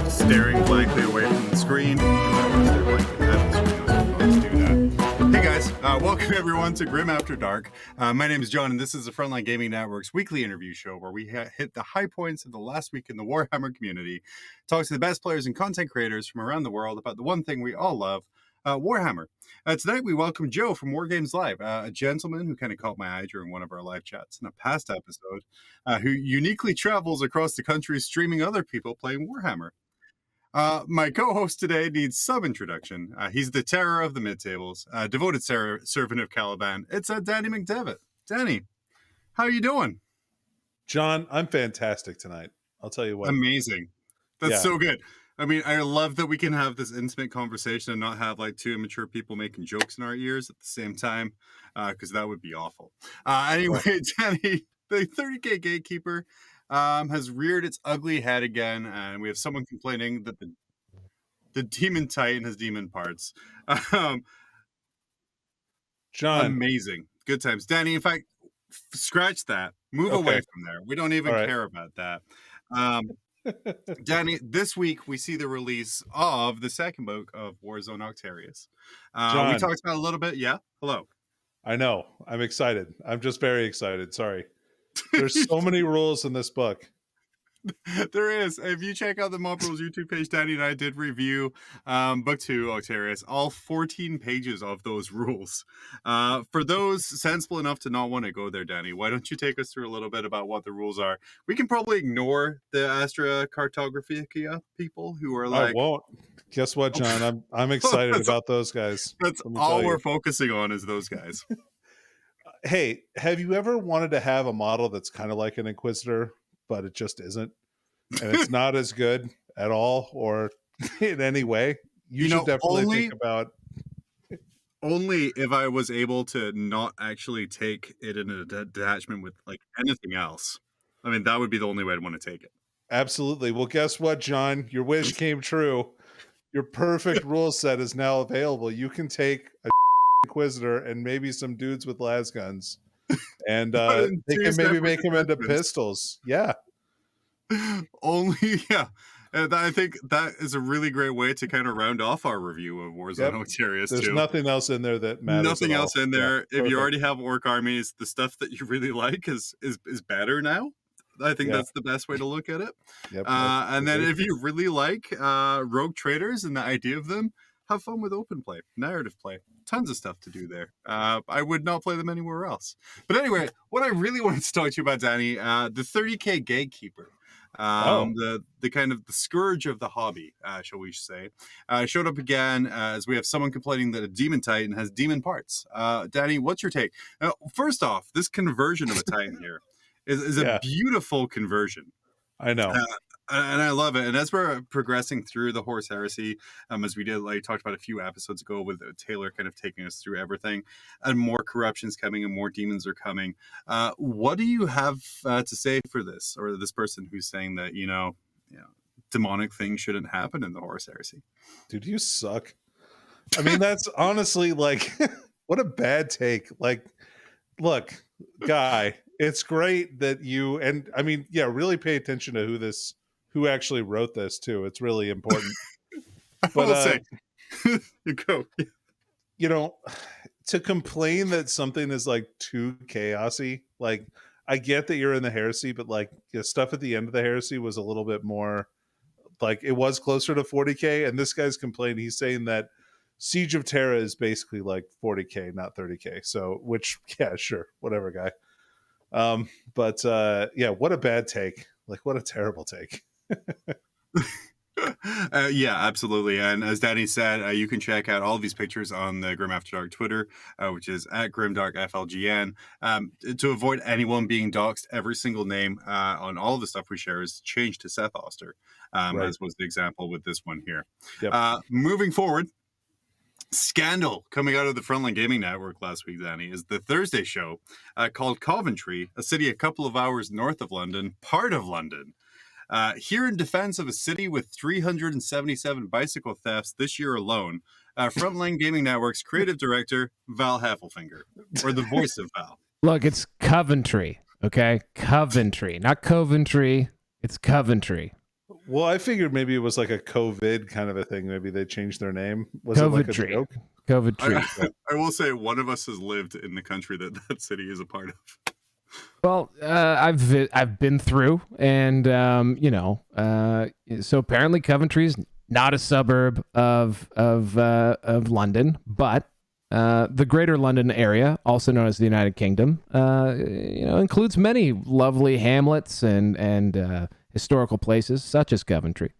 staring blankly away from the screen. Let's do that. Hey guys, welcome everyone to Grim After Dark. My name is John, and this is the Frontline Gaming Network's weekly interview show where we hit the high points of the last week in the Warhammer community, talk to the best players and content creators from around the world about the one thing we all love, Warhammer. Tonight we welcome Joe from Wargames Live, a gentleman who kind of caught my eye during one of our live chats in a past episode, who uniquely travels across the country streaming other people playing Warhammer. My co-host today needs some introduction. He's the terror of the mid-tables, devoted servant of Caliban. It's Danny McDivett. Danny, how are you doing? John, I'm fantastic tonight. I'll tell you what. Amazing. That's so good. I mean, I love that we can have this intimate conversation and not have like two immature people making jokes in our ears at the same time, because that would be awful. Anyway, Danny, the 30K gatekeeper has reared its ugly head again, and we have someone complaining that the demon titan has demon parts. John, amazing, good times, Danny. In fact, scratch that. Move away from there. We don't even care about that. Danny, this week we see the release of the second book of Warzone Octarius. John, we talked about it a little bit. Yeah, hello. I know. I'm excited. I'm just very excited. Sorry. There's so many rules in this book. There is. If you check out the Mob Rules YouTube page, Danny and I did review book 2, Octarius, all 14 pages of those rules. For those sensible enough to not want to go there, Danny, why don't you take us through a little bit about what the rules are? We can probably ignore the Astra Cartographica people who are like... I won't. Guess what, John? I'm excited about those guys. That's all we're focusing on is those guys. Hey, have you ever wanted to have a model that's kind of like an Inquisitor, but it just isn't, and it's not as good at all or in any way? You should definitely think about... Only if I was able to not actually take it in a detachment with like anything else. I mean, that would be the only way I'd want to take it. Absolutely. Well, guess what, John? Your wish came true. Your perfect rule set is now available. You can take a Inquisitor and maybe some dudes with las guns, and they can maybe make them into pistols. Yeah. And I think that is a really great way to kind of round off our review of Warzone Octarius. There's nothing else in there that matters. Nothing else in there. If you already have orc armies, the stuff that you really like is better now. I think that's the best way to look at it. And then if you really like rogue traders and the idea of them, have fun with open play, narrative play. Tons of stuff to do there. I would not play them anywhere else. But anyway, what I really wanted to talk to you about, Danny, the 30K gatekeeper. The kind of the scourge of the hobby, shall we say, showed up again as we have someone complaining that a demon titan has demon parts. Danny, what's your take? First off, this conversion of a titan here is a beautiful conversion. I know. And I love it. And as we're progressing through the Horse Heresy, as we did, like talked about a few episodes ago with Taylor kind of taking us through everything, and more corruption's coming and more demons are coming. What do you have to say for this, or this person who's saying that, demonic things shouldn't happen in the Horse Heresy? Dude, you suck. I mean, that's honestly like, what a bad take. Like, look, guy, it's great that you, and I mean, really pay attention to who actually wrote this too. It's really important. But you go. To complain that something is like too chaosy, like I get that you're in the heresy, but like stuff at the end of the heresy was a little bit more like, it was closer to 40K, and this guy's complaining. He's saying that Siege of Terra is basically like 40K, not 30K. So, which, sure, whatever, guy. But what a bad take. Like, what a terrible take. Absolutely. And as Danny said, you can check out all of these pictures on the Grim After Dark Twitter, which is at GrimDarkFLGN. To avoid anyone being doxxed, every single name on all of the stuff we share is changed to Seth Oster, as was the example with this one here. Yep. Moving forward, scandal coming out of the Frontline Gaming Network last week, Danny, is the Thursday show called Coventry, a city a couple of hours north of London, part of London. Here in defense of a city with 377 bicycle thefts this year alone, Frontline Gaming Network's creative director, Val Heffelfinger, or the voice of Val. Look, it's Coventry, okay? Coventry, not Coventry. It's Coventry. Well, I figured maybe it was like a COVID kind of a thing. Maybe they changed their name. Was it like a joke? COVID tree. I will say one of us has lived in the country that city is a part of. Well, I've been through, and so apparently Coventry's not a suburb of London, but the Greater London area, also known as the United Kingdom, includes many lovely hamlets and historical places such as Coventry.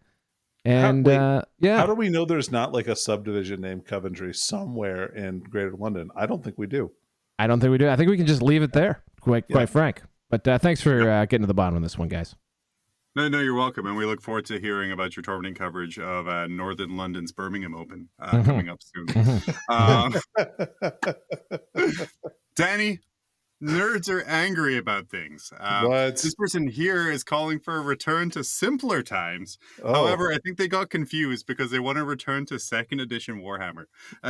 And How do we know there's not like a subdivision named Coventry somewhere in Greater London? I don't think we do. I don't think we do. I think we can just leave it there, quite frank. But thanks for getting to the bottom of this one, guys. No, you're welcome. And we look forward to hearing about your tournament coverage of Northern London's Birmingham Open coming up soon. Danny, nerds are angry about things. This person here is calling for a return to simpler times. However, I think they got confused because they want to return to 2nd edition Warhammer.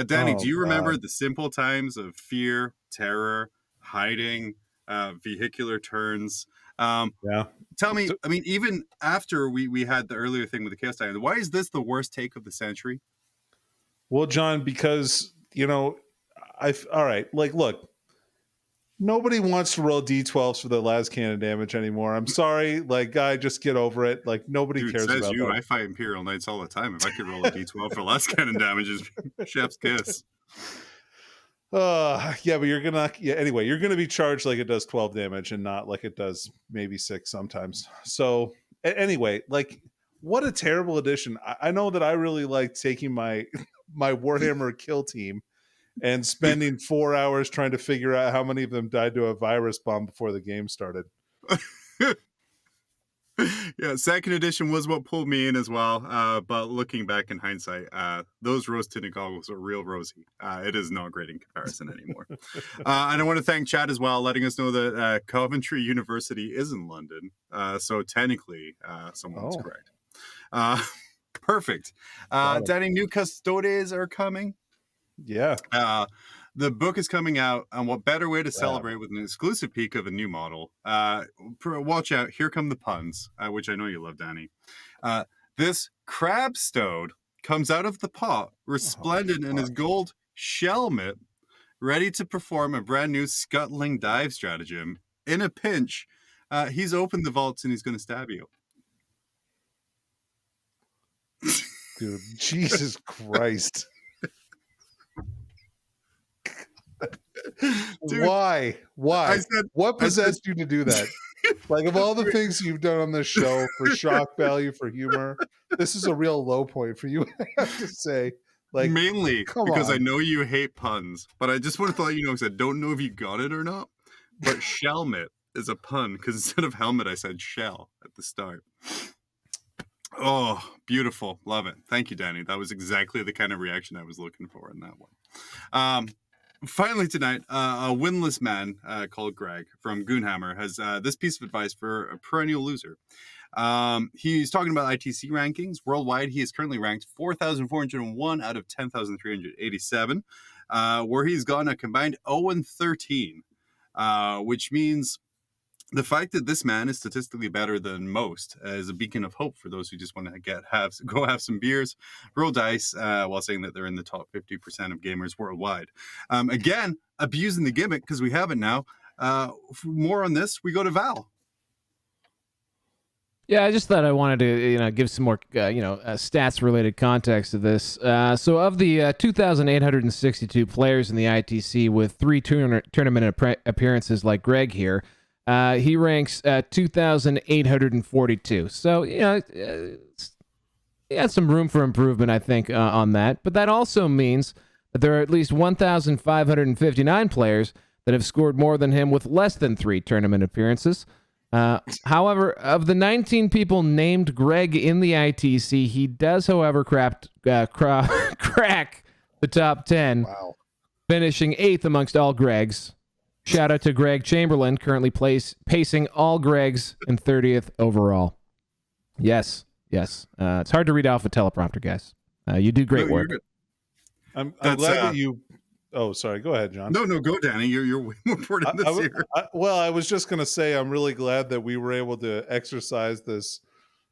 Danny, do you remember the simple times of fear, terror, hiding, vehicular turns? Tell me, I mean, even after we had the earlier thing with the Chaos Titan, why is this the worst take of the century? Well, John, because, all right, like, look, nobody wants to roll D12s for the last cannon damage anymore. I'm sorry, like, guy, just get over it. Like, nobody cares about that. I fight Imperial Knights all the time. If I could roll a D12 for last cannon damage, is chef's kiss. But you're gonna you're gonna be charged like it does 12 damage and not like it does maybe 6 sometimes. So anyway, like, what a terrible addition. I know that I really like taking my Warhammer kill team and spending 4 hours trying to figure out how many of them died to a virus bomb before the game started. Yeah, 2nd edition was what pulled me in as well. But looking back in hindsight, those rose-tinted goggles are real rosy. It is not great in comparison anymore. And I want to thank Chad as well, letting us know that Coventry University is in London. So technically, someone's correct. Perfect. Danny, new custodes are coming. Yeah. The book is coming out, and what better way to celebrate with an exclusive peek of a new model? Watch out, here come the puns, which I know you love, Danny. This crab stode comes out of the pot, resplendent in his gold shelmet, ready to perform a brand new scuttling dive stratagem. In a pinch, he's opened the vaults and he's going to stab you. Dude, Jesus Christ. Dude, why? What possessed you to do that? Like, of all the things you've done on this show for shock value, for humor, this is a real low point for you, I have to say. Like, mainly because I know you hate puns, but I just want to let you know, because I don't know if you got it or not, but shelmet is a pun, because instead of helmet, I said shell at the start. Oh, beautiful. Love it. Thank you, Danny. That was exactly the kind of reaction I was looking for in that one. Finally tonight, a winless man called Greg from Goonhammer has this piece of advice for a perennial loser. He's talking about ITC rankings. Worldwide, he is currently ranked 4,401 out of 10,387, where he's gotten a combined 0-13, which means the fact that this man is statistically better than most is a beacon of hope for those who just want to go have some beers, roll dice, while saying that they're in the top 50% of gamers worldwide. Again, abusing the gimmick, because we have it now. For more on this, we go to Val. Yeah, I just thought I wanted to, give some more, stats-related context to this. So of the 2,862 players in the ITC with 3 tournament appearances like Greg here, he ranks 2,842. So, he has some room for improvement, I think, on that. But that also means that there are at least 1,559 players that have scored more than him with less than 3 tournament appearances. However, of the 19 people named Greg in the ITC, he does, however, crack the top 10, finishing 8th amongst all Gregs. Shout out to Greg Chamberlain, currently pacing all Gregs in 30th overall. Yes. It's hard to read off a teleprompter, guys. You do great work. I'm glad that you... Oh, sorry. Go ahead, John. No, go, Danny. You're way more important this year. I was just going to say, I'm really glad that we were able to exercise this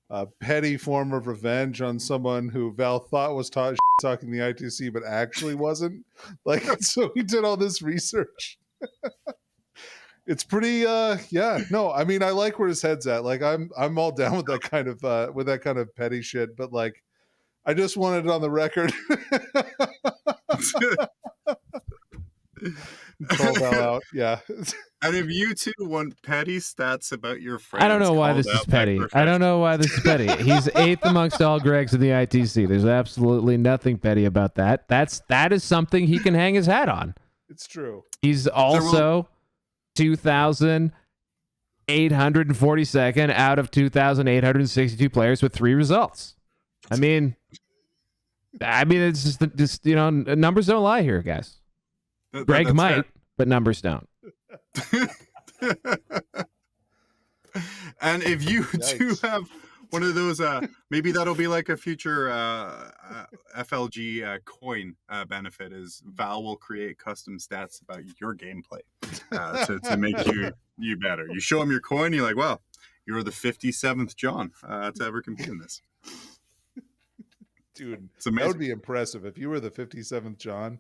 a petty form of revenge on someone who Val thought was talking the ITC, but actually wasn't. Like, so he did all this research. It's pretty, yeah. No, I mean, I like where his head's at. Like, I'm all down with that kind of petty shit. But like, I just wanted it on the record. Call Val out, yeah. And if you two want petty stats about your friends, I don't know why called this is out by petty. I don't know why this is petty. He's 8th amongst all Gregs in the ITC. There's absolutely nothing petty about that. That is something he can hang his hat on. It's true. He's also 2,842nd out of 2,862 players with 3 results. I mean, it's just you know, numbers don't lie here, guys. Greg might, fair. But numbers don't. And if you do have one of those, maybe that'll be like a future FLG coin benefit, is Val will create custom stats about your gameplay to make you better. You show him your coin, you're like, well, you're the 57th John to ever compete in this. Dude, that would be impressive if you were the 57th John.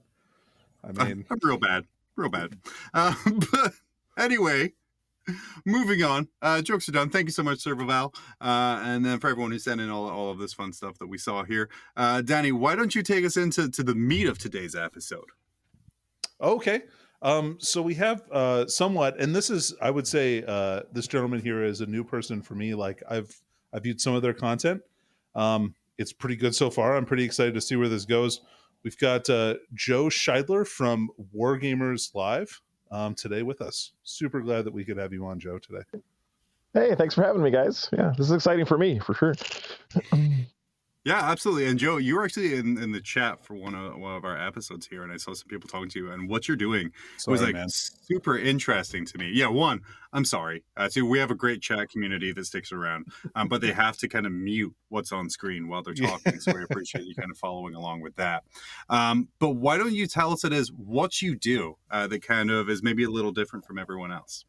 I mean, I'm real bad. But anyway, moving on. Jokes are done. Thank you so much, Servo Val. And then for everyone who sent in all of this fun stuff that we saw here. Danny, why don't you take us into the meat of today's episode? Okay. So we have somewhat, and this is, I would say, this gentleman here is a new person for me. Like, I've viewed some of their content. It's pretty good so far. I'm pretty excited to see where this goes. We've got Joe Shideler from Wargamers Live today with us. Super glad that we could have you on, Joe, today. Hey, thanks for having me, guys. Yeah, this is exciting for me, for sure. Yeah, absolutely. And Joe, you were actually in the chat for one of our episodes here, and I saw some people talking to you, and what you're doing was like super interesting to me. Yeah, one, I'm sorry. Two, we have a great chat community that sticks around, but they have to kind of mute what's on screen while they're talking, so we appreciate you kind of following along with that. But why don't you tell us what you do that kind of is maybe a little different from everyone else?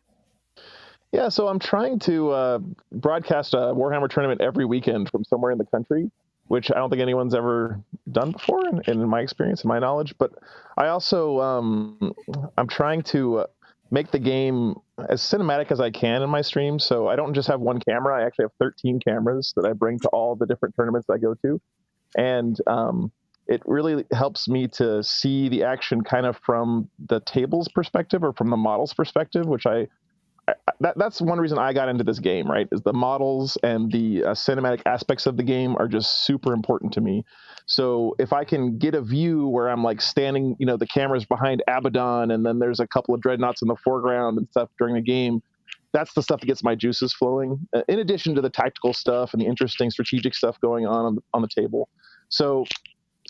Yeah, so I'm trying to broadcast a Warhammer tournament every weekend from somewhere in the country, which I don't think anyone's ever done before in my experience and my knowledge. But I also, I'm trying to make the game as cinematic as I can in my stream. So I don't just have one camera. I actually have 13 cameras that I bring to all the different tournaments I go to. And it really helps me to see the action kind of from the table's perspective or from the model's perspective, which that's one reason I got into this game, right? Is the models and the cinematic aspects of the game are just super important to me. So if I can get a view where I'm like standing, the camera's behind Abaddon and then there's a couple of dreadnoughts in the foreground and stuff during the game, that's the stuff that gets my juices flowing, in addition to the tactical stuff and the interesting strategic stuff going on the table. So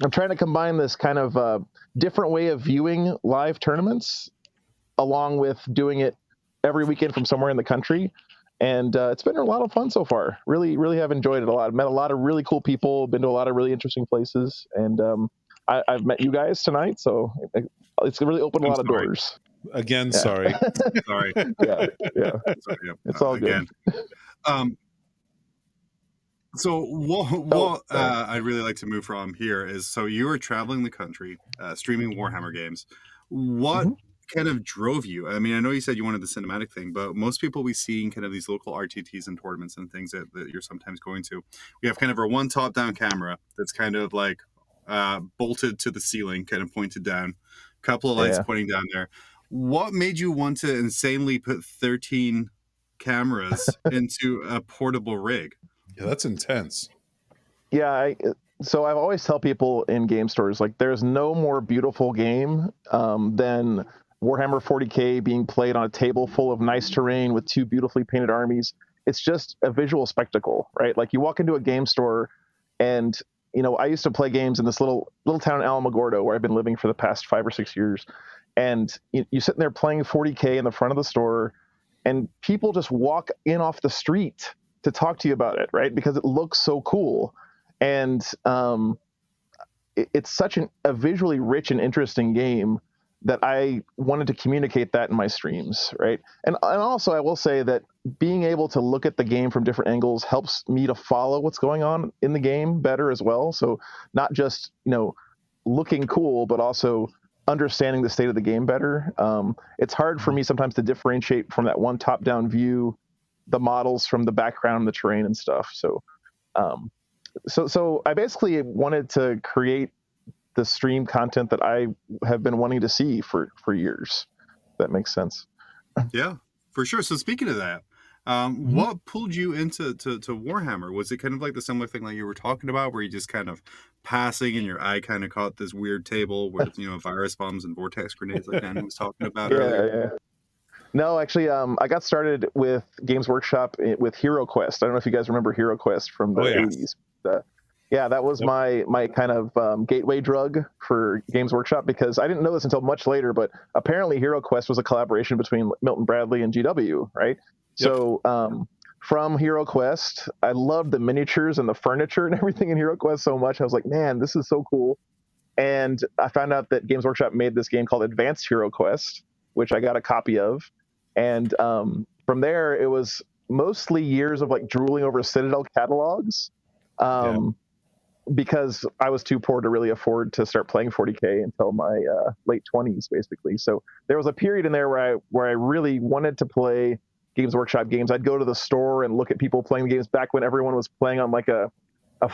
I'm trying to combine this kind of different way of viewing live tournaments along with doing it every weekend from somewhere in the country. And it's been a lot of fun so far. Really, really have enjoyed it a lot. I've met a lot of really cool people, been to a lot of really interesting places. And I've met you guys tonight. So it's really opened a lot of doors. Again, yeah. Sorry. Sorry. Yeah. Sorry, it's all good. So what I'd really like to move from here is, so you were traveling the country, streaming Warhammer games. What kind of drove you? I mean, I know you said you wanted the cinematic thing, but most people we see in kind of these local RTTs and tournaments and things that you're sometimes going to, we have kind of our one top-down camera that's kind of like bolted to the ceiling, kind of pointed down, a couple of lights pointing down there. What made you want to insanely put 13 cameras into a portable rig? Yeah, that's intense. Yeah, so I've always tell people in game stores, like, there's no more beautiful game than Warhammer 40K being played on a table full of nice terrain with 2 beautifully painted armies. It's just a visual spectacle, right? Like, you walk into a game store and, I used to play games in this little town in Alamogordo where I've been living for the past 5 or 6 years. And you're sitting there playing 40K in the front of the store, and people just walk in off the street to talk to you about it, right? Because it looks so cool. And it's such a visually rich and interesting game that I wanted to communicate that in my streams, right? And also I will say that being able to look at the game from different angles helps me to follow what's going on in the game better as well. So not just, looking cool, but also understanding the state of the game better. It's hard for me sometimes to differentiate from that one top-down view, the models from the background, the terrain and stuff. So I basically wanted to create the stream content that I have been wanting to see for years. If that makes sense. Yeah, for sure. So speaking of that, what pulled you into to Warhammer? Was it kind of like the similar thing like you were talking about, where you just kind of passing and your eye kind of caught this weird table with virus bombs and vortex grenades like Danny was talking about earlier? Yeah. No, actually, I got started with Games Workshop with Hero Quest. I don't know if you guys remember Hero Quest from the 80s. Yeah, that was my kind of gateway drug for Games Workshop, because I didn't know this until much later, but apparently Hero Quest was a collaboration between Milton Bradley and GW, right? Yep. So from Hero Quest, I loved the miniatures and the furniture and everything in Hero Quest so much. I was like, man, this is so cool. And I found out that Games Workshop made this game called Advanced Hero Quest, which I got a copy of. And from there, it was mostly years of like drooling over Citadel catalogs. Because I was too poor to really afford to start playing 40K until my late 20s, basically. So there was a period in there where I really wanted to play Games Workshop games. I'd go to the store and look at people playing games back when everyone was playing on like a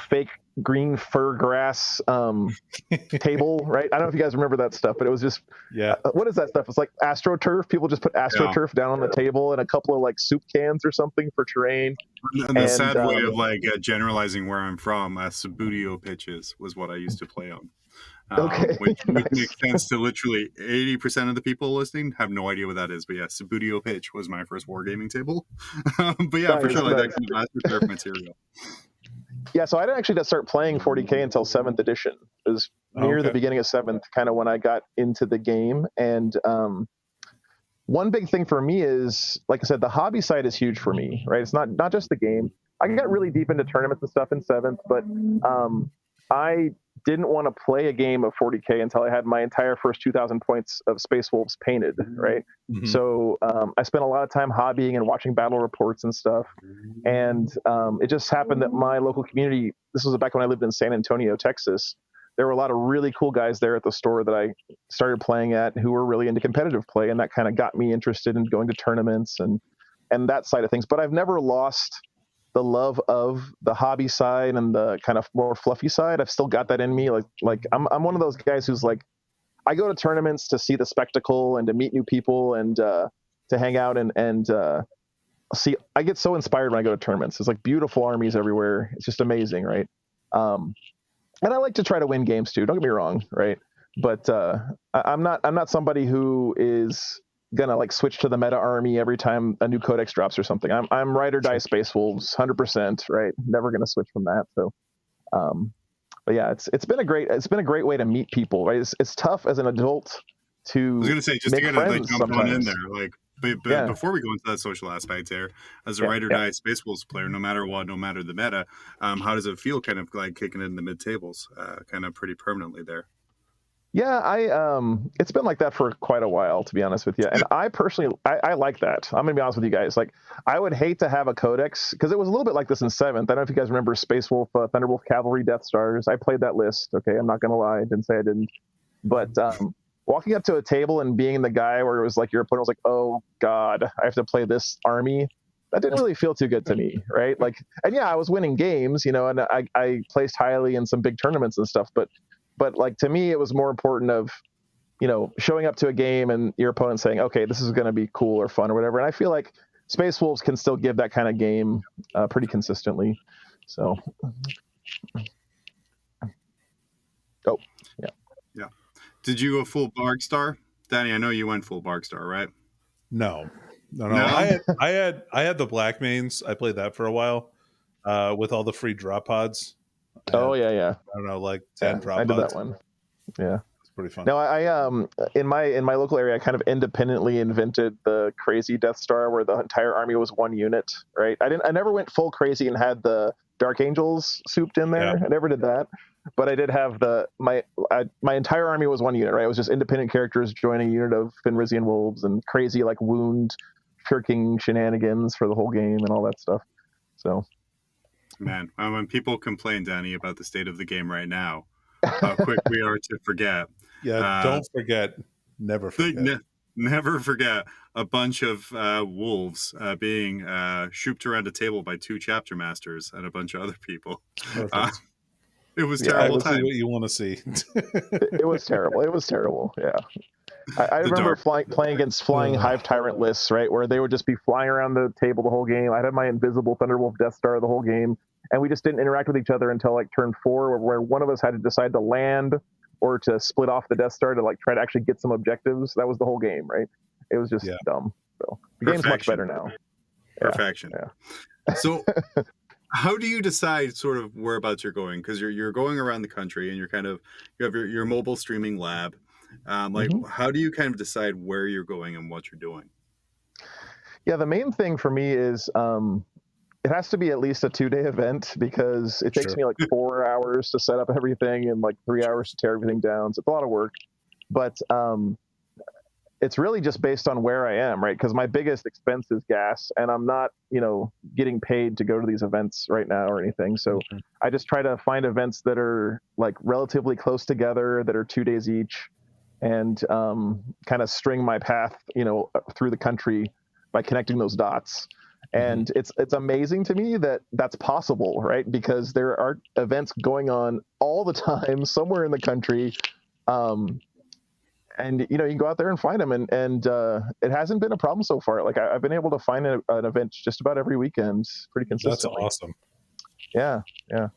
fake green fir grass table, right? I don't know if you guys remember that stuff, but it was just, what is that stuff? It's like AstroTurf. People just put AstroTurf down on the table and a couple of like soup cans or something for terrain. And the sad way of like generalizing where I'm from, Subbuteo pitches was what I used to play on. Which makes sense to literally 80% of the people listening have no idea what that is. But yeah, Subbuteo pitch was my first wargaming table. But yeah, for sure, like that kind of AstroTurf material. Yeah, so I didn't actually start playing 40K until 7th edition. It was near the beginning of 7th, kind of when I got into the game. And one big thing for me is, like I said, the hobby side is huge for me, right? It's not just the game. I got really deep into tournaments and stuff in 7th, but I didn't want to play a game of 40K until I had my entire first 2,000 points of Space Wolves painted, right? Mm-hmm. So I spent a lot of time hobbying and watching battle reports and stuff. And it just happened that my local community, this was back when I lived in San Antonio, Texas, there were a lot of really cool guys there at the store that I started playing at who were really into competitive play. And that kind of got me interested in going to tournaments and that side of things. But I've never lost the love of the hobby side and the kind of more fluffy side. I've still got that in me. Like I'm one of those guys who's like, I go to tournaments to see the spectacle and to meet new people and to hang out and see. I get so inspired when I go to tournaments. It's like beautiful armies everywhere. It's just amazing, right? And I like to try to win games too. Don't get me wrong, right? But I'm not somebody who is gonna like switch to the meta army every time a new codex drops or something. I'm ride or die Space Wolves 100%, right? Never gonna switch from that. So but yeah, it's been a great way to meet people, right? It's tough as an adult to. I was gonna say, just to get like jump on in there, like but before we go into that social aspect here, as a ride or die Space Wolves player, no matter what, no matter the meta, how does it feel kind of like kicking it in the mid tables, kind of pretty permanently there? Yeah, it's been like that for quite a while, to be honest with you. And I personally, I like that. I'm gonna be honest with you guys. Like, I would hate to have a codex because it was a little bit like this in 7th. I don't know if you guys remember Space Wolf, Thunderwolf Cavalry, Death Stars. I played that list. Okay, I'm not gonna lie, I didn't say I didn't. But walking up to a table and being the guy where it was like your opponent was like, "Oh God, I have to play this army." That didn't really feel too good to me, right? Like, and yeah, I was winning games, and I placed highly in some big tournaments and stuff, but like to me it was more important of showing up to a game and your opponent saying, okay, this is going to be cool or fun or whatever. And I feel like Space Wolves can still give that kind of game pretty consistently. So yeah. Did you go full Bargstar, Danny? I know you went full Bargstar, right? No. I had the Black Mains. I played that for a while with all the free drop pods. Yeah. I don't know, like 10 drop pods. I did that one. Yeah, it's pretty fun. No, I in my local area, I kind of independently invented the crazy Death Star, where the entire army was one unit. Right. I never went full crazy and had the Dark Angels souped in there. Yeah. I never did that, but I did have my entire army was one unit, right? It was just independent characters joining a unit of Fenrisian wolves and crazy like wound shirking shenanigans for the whole game and all that stuff. So, man, when people complain, Danny, about the state of the game right now, how quick we are to forget. Yeah, don't forget. Never forget. Never forget a bunch of wolves being shooped around a table by 2 chapter masters and a bunch of other people. It was terrible time. What you want to see. It was terrible. It was terrible. Yeah. I remember playing against flying Hive Tyrant lists, right, where they would just be flying around the table the whole game. I'd have my invisible Thunderwolf Death Star the whole game, and we just didn't interact with each other until like turn 4, where one of us had to decide to land or to split off the Death Star to like try to actually get some objectives. That was the whole game, right? It was just dumb. So the game's much better now. Perfection. Yeah. So how do you decide sort of whereabouts you're going? Because you're going around the country and you have your mobile streaming lab. How do you kind of decide where you're going and what you're doing? Yeah, the main thing for me is it has to be at least a 2-day event, because it takes me like 4 hours to set up everything and like 3 hours to tear everything down. So it's a lot of work, but it's really just based on where I am, right? Because my biggest expense is gas, and I'm not, getting paid to go to these events right now or anything. So I just try to find events that are like relatively close together, that are 2 days each, and kind of string my path, through the country by connecting those dots. And it's amazing to me that that's possible, right? Because there are events going on all the time somewhere in the country. And, you can go out there and find them. And it hasn't been a problem so far. Like I've been able to find an event just about every weekend pretty consistently. That's awesome. Yeah. Yeah.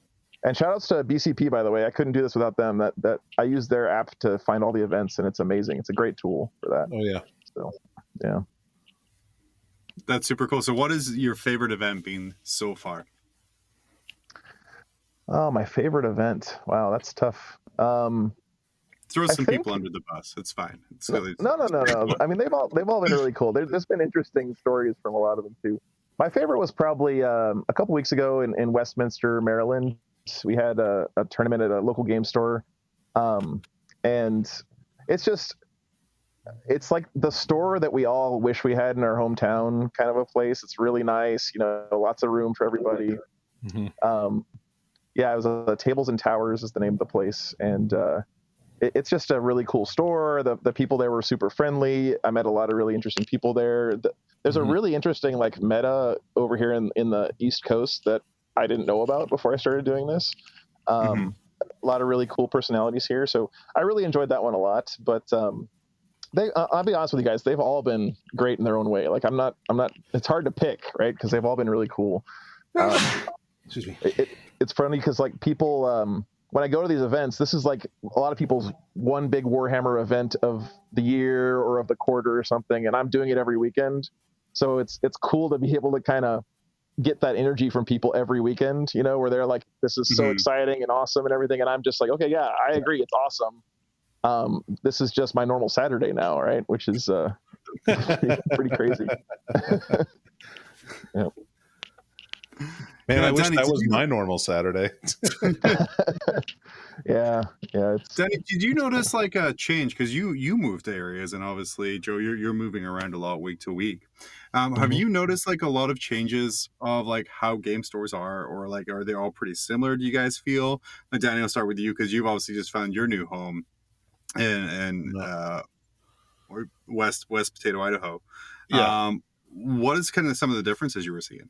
And shout outs to BCP, by the way. I couldn't do this without them. That I use their app to find all the events, and it's amazing. It's a great tool for that. Oh yeah. So, yeah. That's super cool. So what is your favorite event been so far? Oh, my favorite event. Wow, that's tough. Throw some people under the bus. It's fine. It's really... No. I mean, they've all been really cool. There's been interesting stories from a lot of them too. My favorite was probably a couple weeks ago in Westminster, Maryland. We had a tournament at a local game store, and it's like the store that we all wish we had in our hometown, kind of a place. It's really nice, lots of room for everybody. Mm-hmm. Yeah, it was Tables and Towers is the name of the place, and it's just a really cool store. The people there were super friendly. I met a lot of really interesting people there. There's a really interesting like meta over here in the East Coast that I didn't know about before I started doing this. A lot of really cool personalities here, so I really enjoyed that one a lot. But I'll be honest with you guys, they've all been great in their own way. Like I'm not. It's hard to pick, right? Because they've all been really cool. Excuse me. It's funny because like people, when I go to these events, this is like a lot of people's one big Warhammer event of the year or of the quarter or something, and I'm doing it every weekend. So it's cool to be able to kind of get that energy from people every weekend, where they're like, this is so exciting and awesome and everything. And I'm just like, okay, yeah, I agree. It's awesome. This is just my normal Saturday now, right? Which is pretty crazy. Yeah. Man, I wish Danny, that was my normal Saturday. Yeah. Danny, did you notice like a change? Because you moved areas, and obviously, Joe, you're moving around a lot week to week. Have you noticed like a lot of changes of like how game stores are, or like are they all pretty similar? Do you guys feel? Danny, I'll start with you because you've obviously just found your new home in or West Potato, Idaho. Yeah. What is kind of some of the differences you were seeing?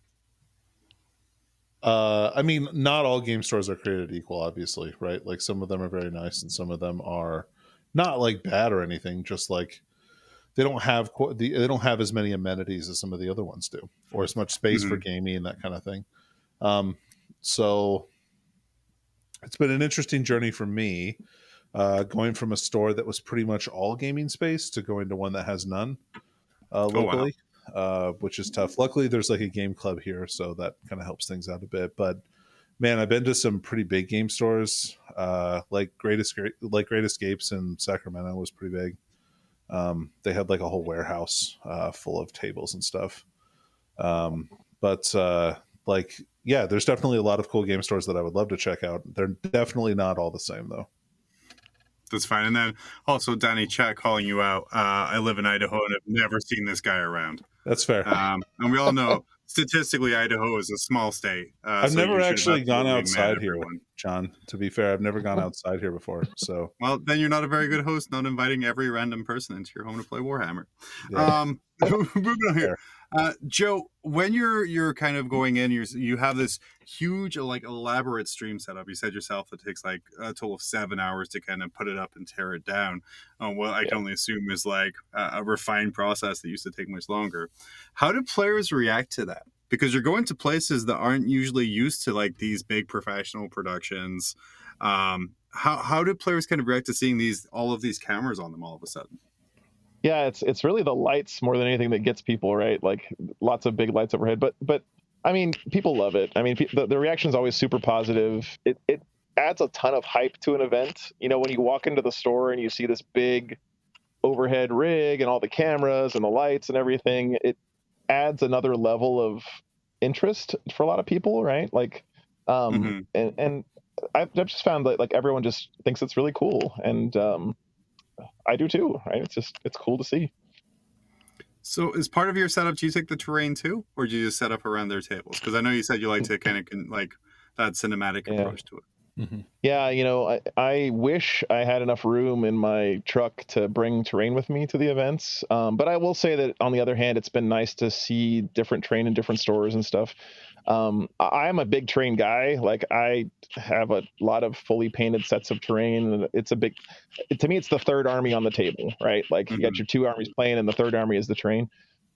I mean, not all game stores are created equal, obviously, right? Like some of them are very nice and some of them are not like bad or anything, just like they don't have as many amenities as some of the other ones do, or as much space for gaming and that kind of thing. So it's been an interesting journey for me, going from a store that was pretty much all gaming space to going to one that has none locally. Which is tough. Luckily, there's like a game club here, so that kind of helps things out a bit. But man, I've been to some pretty big game stores, like Great Escapes in Sacramento was pretty big. They had like a whole warehouse full of tables and stuff. But like yeah, there's definitely a lot of cool game stores that I would love to check out. They're definitely not all the same though. That's fine. And then also Danny chat calling you out. I live in Idaho and I've never seen this guy around. That's fair. And we all know statistically Idaho is a small state. I've so never you should actually have gone absolutely met outside here, everyone. John. To be fair, I've never gone outside here before. So Well, then you're not a very good host, not inviting every random person into your home to play Warhammer. yeah. Moving on here. Joe, when you're kind of going in, you have this huge, like, elaborate stream setup. You said yourself it takes like a total of 7 hours to kind of put it up and tear it down. What I can only assume is like a refined process that used to take much longer. How do players react to that? Because you're going to places that aren't usually used to like these big professional productions. How do players kind of react to seeing all of these cameras on them all of a sudden? Yeah, it's really the lights more than anything that gets people, right? Like lots of big lights overhead. But I mean, people love it. I mean, the reaction is always super positive. It adds a ton of hype to an event. You know, when you walk into the store and you see this big overhead rig and all the cameras and the lights and everything, it adds another level of interest for a lot of people, right? Like, and I've just found that like everyone just thinks it's really cool, and I do too, right? It's cool to see. So as part of your setup, do you take the terrain too, or do you just set up around their tables? Because I know you said you like to kind of like that cinematic approach to it. Mm-hmm. Yeah, you know, I wish I had enough room in my truck to bring terrain with me to the events. But I will say that on the other hand, it's been nice to see different terrain in different stores and stuff. I'm a big terrain guy. Like I have a lot of fully painted sets of terrain, and to me, it's the third army on the table, right? Like you got your two armies playing, and the third army is the terrain.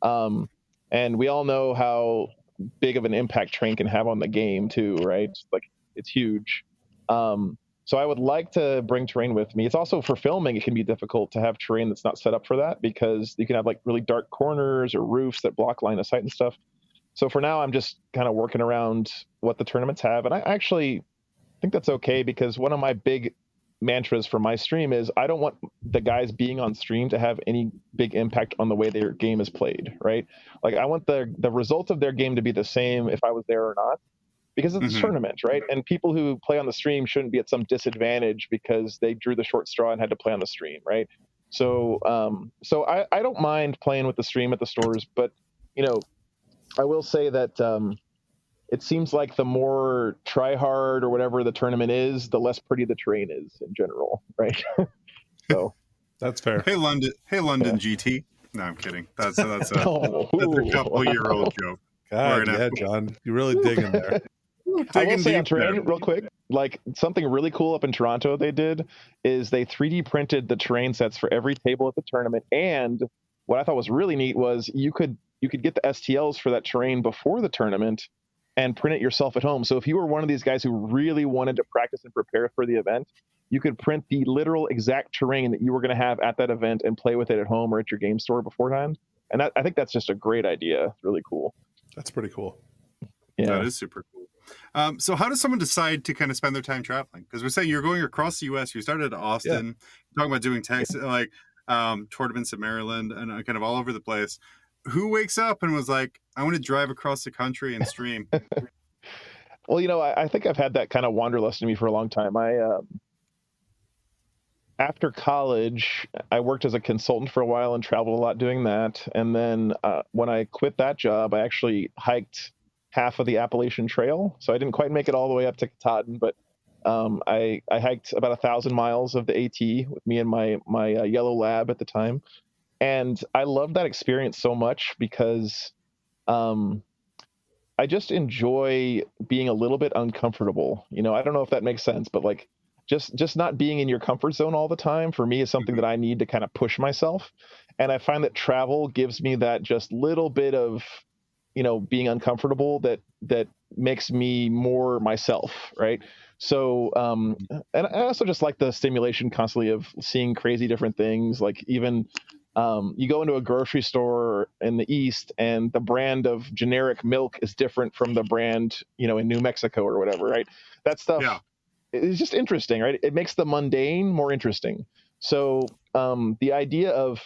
And we all know how big of an impact terrain can have on the game too, right? Like it's huge. So I would like to bring terrain with me. It's also for filming, it can be difficult to have terrain that's not set up for that, because you can have like really dark corners or roofs that block line of sight and stuff. So for now, I'm just kind of working around what the tournaments have. And I actually think that's okay, because one of my big mantras for my stream is I don't want the guys being on stream to have any big impact on the way their game is played, right? Like I want the result of their game to be the same if I was there or not, because it's a tournament, right? And people who play on the stream shouldn't be at some disadvantage because they drew the short straw and had to play on the stream, right? So I don't mind playing with the stream at the stores, but you know, I will say that it seems like the more try hard or whatever the tournament is, the less pretty the terrain is in general, right? So that's fair. Hey London GT. No, I'm kidding. That's a couple-year-old joke. God, yeah, John, you really digging there. I will say on terrain real quick, like something really cool up in Toronto they did is they 3D printed the terrain sets for every table at the tournament. And what I thought was really neat was you could get the STLs for that terrain before the tournament and print it yourself at home. So if you were one of these guys who really wanted to practice and prepare for the event, you could print the literal exact terrain that you were going to have at that event and play with it at home or at your game store beforehand. And I think that's just a great idea. It's really cool. That's pretty cool. Yeah, that is super cool. So how does someone decide to kind of spend their time traveling? Because we're saying you're going across the U.S. You started at Austin. You're talking about doing Texas, like tournaments in Maryland and kind of all over the place. Who wakes up and was like, I want to drive across the country and stream? Well, you know, I think I've had that kind of wanderlust in me for a long time. After college, I worked as a consultant for a while and traveled a lot doing that. And then when I quit that job, I actually hiked half of the Appalachian Trail. So I didn't quite make it all the way up to Katahdin, but I hiked about 1,000 miles of the AT with me and my yellow lab at the time. And I loved that experience so much because I just enjoy being a little bit uncomfortable. You know, I don't know if that makes sense, but like just not being in your comfort zone all the time for me is something that I need to kind of push myself. And I find that travel gives me that just little bit of, you know, being uncomfortable that makes me more myself, right? So and I also just like the stimulation constantly of seeing crazy different things. Like even you go into a grocery store in the East and the brand of generic milk is different from the brand, you know, in New Mexico or whatever, right? That stuff is just interesting, right? It makes the mundane more interesting. So the idea of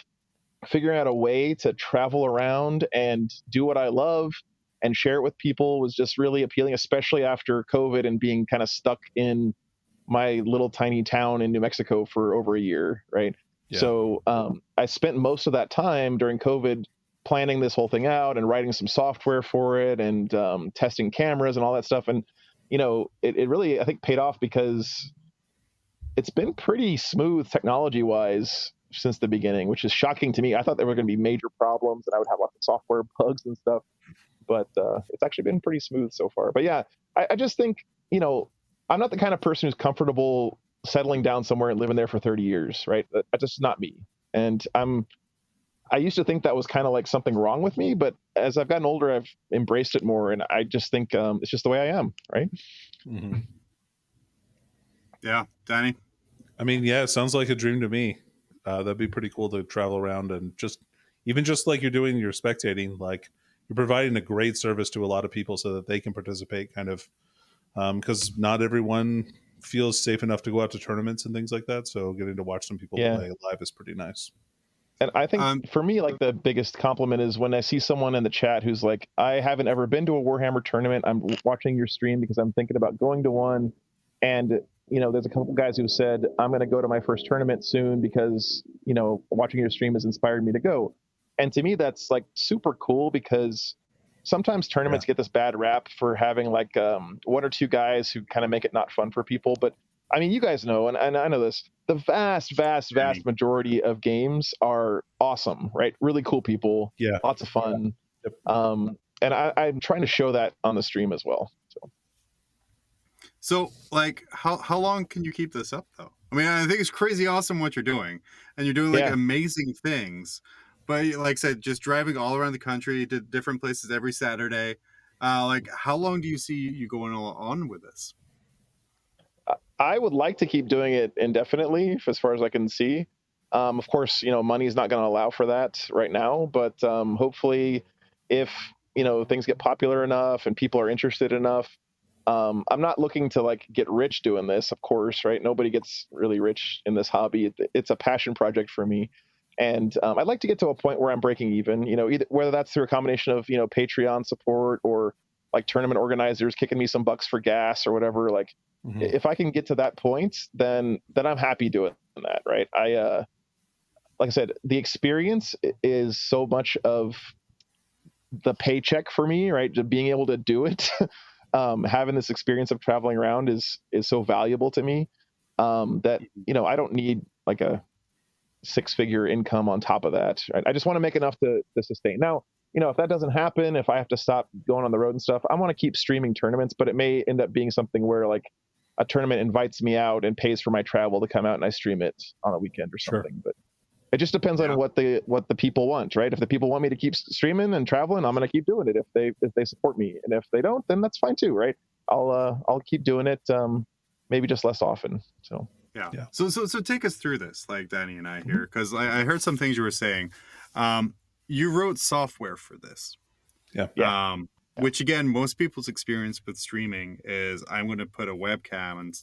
figuring out a way to travel around and do what I love and share it with people was just really appealing, especially after COVID and being kind of stuck in my little tiny town in New Mexico for over a year, right? Yeah. So I spent most of that time during COVID planning this whole thing out and writing some software for it and testing cameras and all that stuff. And, you know, it really, I think, paid off because it's been pretty smooth technology-wise since the beginning, which is shocking to me. I thought there were going to be major problems and I would have lots of software bugs and stuff, but it's actually been pretty smooth so far. But yeah, I just think, you know, I'm not the kind of person who's comfortable settling down somewhere and living there for 30 years, right? That's just not me. And I used to think that was kind of like something wrong with me, but as I've gotten older, I've embraced it more. And I just think it's just the way I am, right? Mm-hmm. Yeah. Danny? I mean, yeah, it sounds like a dream to me. That'd be pretty cool to travel around and even just like you're doing your spectating, like you're providing a great service to a lot of people so that they can participate kind of, because not everyone feels safe enough to go out to tournaments and things like that. So getting to watch some people play live is pretty nice. And I think for me, like the biggest compliment is when I see someone in the chat who's like, I haven't ever been to a Warhammer tournament. I'm watching your stream because I'm thinking about going to one. And, you know, there's a couple guys who said, I'm going to go to my first tournament soon because, you know, watching your stream has inspired me to go. And to me, that's like super cool because sometimes tournaments get this bad rap for having like one or two guys who kind of make it not fun for people. But I mean, you guys know, and I know this, the vast majority of games are awesome, right? Really cool people. Yeah. Lots of fun. Yep. And I'm trying to show that on the stream as well. So like, how long can you keep this up though? I mean, I think it's crazy awesome what you're doing, and you're doing like amazing things. But like I said, just driving all around the country to different places every Saturday. Like, how long do you see you going on with this? I would like to keep doing it indefinitely, as far as I can see. Of course, you know, money is not going to allow for that right now. But hopefully, if you know things get popular enough and people are interested enough, I'm not looking to like get rich doing this. Of course, right? Nobody gets really rich in this hobby. It's a passion project for me. And I'd like to get to a point where I'm breaking even, you know, either whether that's through a combination of, you know, Patreon support or like tournament organizers kicking me some bucks for gas or whatever. Like if I can get to that point, then I'm happy doing that. Right. Like I said, the experience is so much of the paycheck for me, right? Just being able to do it, having this experience of traveling around is so valuable to me that, you know, I don't need like a 6-figure income on top of that. Right? I just want to make enough to sustain. Now, you know, if that doesn't happen, if I have to stop going on the road and stuff, I want to keep streaming tournaments, but it may end up being something where like a tournament invites me out and pays for my travel to come out and I stream it on a weekend or something. Sure. But it just depends on what the people want, right? If the people want me to keep streaming and traveling, I'm going to keep doing it. If they support me, and if they don't, then that's fine too, right? I'll keep doing it, maybe just less often. So. Yeah. So take us through this, like Danny and I here, because I heard some things you were saying. You wrote software for this. Yeah. Which again, most people's experience with streaming is I'm going to put a webcam and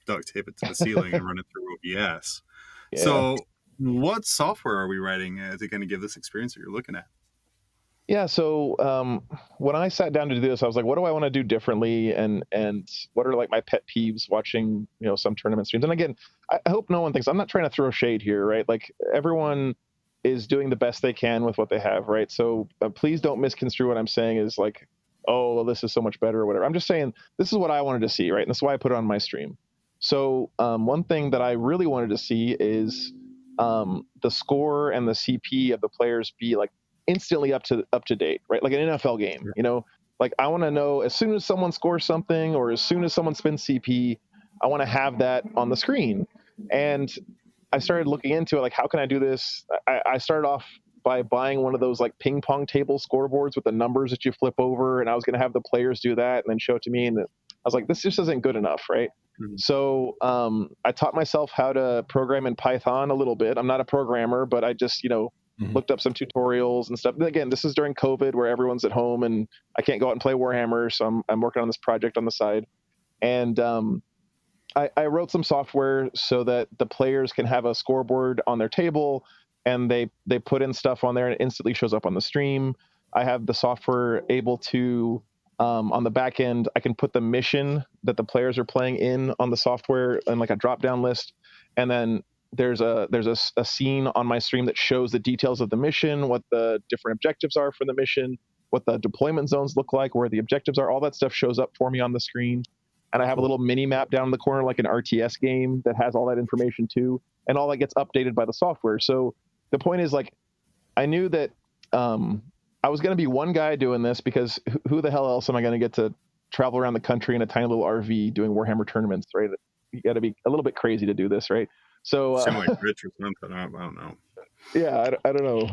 duct tape it to the ceiling and run it through OBS. Yeah. So what software are we writing to kind of give this experience that you're looking at? Yeah, so when I sat down to do this, I was like, what do I want to do differently, and what are like my pet peeves watching, you know, some tournament streams? And again, I hope no one thinks I'm not trying to throw shade here, right? Like everyone is doing the best they can with what they have, right? So please don't misconstrue what I'm saying is like, oh, well, this is so much better or whatever. I'm just saying this is what I wanted to see, right? And that's why I put it on my stream. So one thing that I really wanted to see is the score and the CP of the players be like instantly up to date, right? Like an NFL game, you know, like I want to know as soon as someone scores something or as soon as someone spins CP, I want to have that on the screen. And I started looking into it, like, how can I do this? I started off by buying one of those like ping pong table scoreboards with the numbers that you flip over. And I was going to have the players do that and then show it to me. And I was like, this just isn't good enough, right? Mm-hmm. So I taught myself how to program in Python a little bit. I'm not a programmer, but I just, you know, looked up some tutorials and stuff. And again, this is during COVID where everyone's at home and I can't go out and play Warhammer. So I'm working on this project on the side. And I wrote some software so that the players can have a scoreboard on their table and they put in stuff on there and it instantly shows up on the stream. I have the software able to, on the back end, I can put the mission that the players are playing in on the software in like a drop down list, and then there's a scene on my stream that shows the details of the mission, what the different objectives are for the mission, what the deployment zones look like, where the objectives are. All that stuff shows up for me on the screen. And I have a little mini map down in the corner, like an RTS game that has all that information too. And all that gets updated by the software. So the point is, like, I knew that I was going to be one guy doing this, because who the hell else am I going to get to travel around the country in a tiny little RV doing Warhammer tournaments, right? You got to be a little bit crazy to do this, right? So seem like rich or something. I don't know. Yeah, I don't know,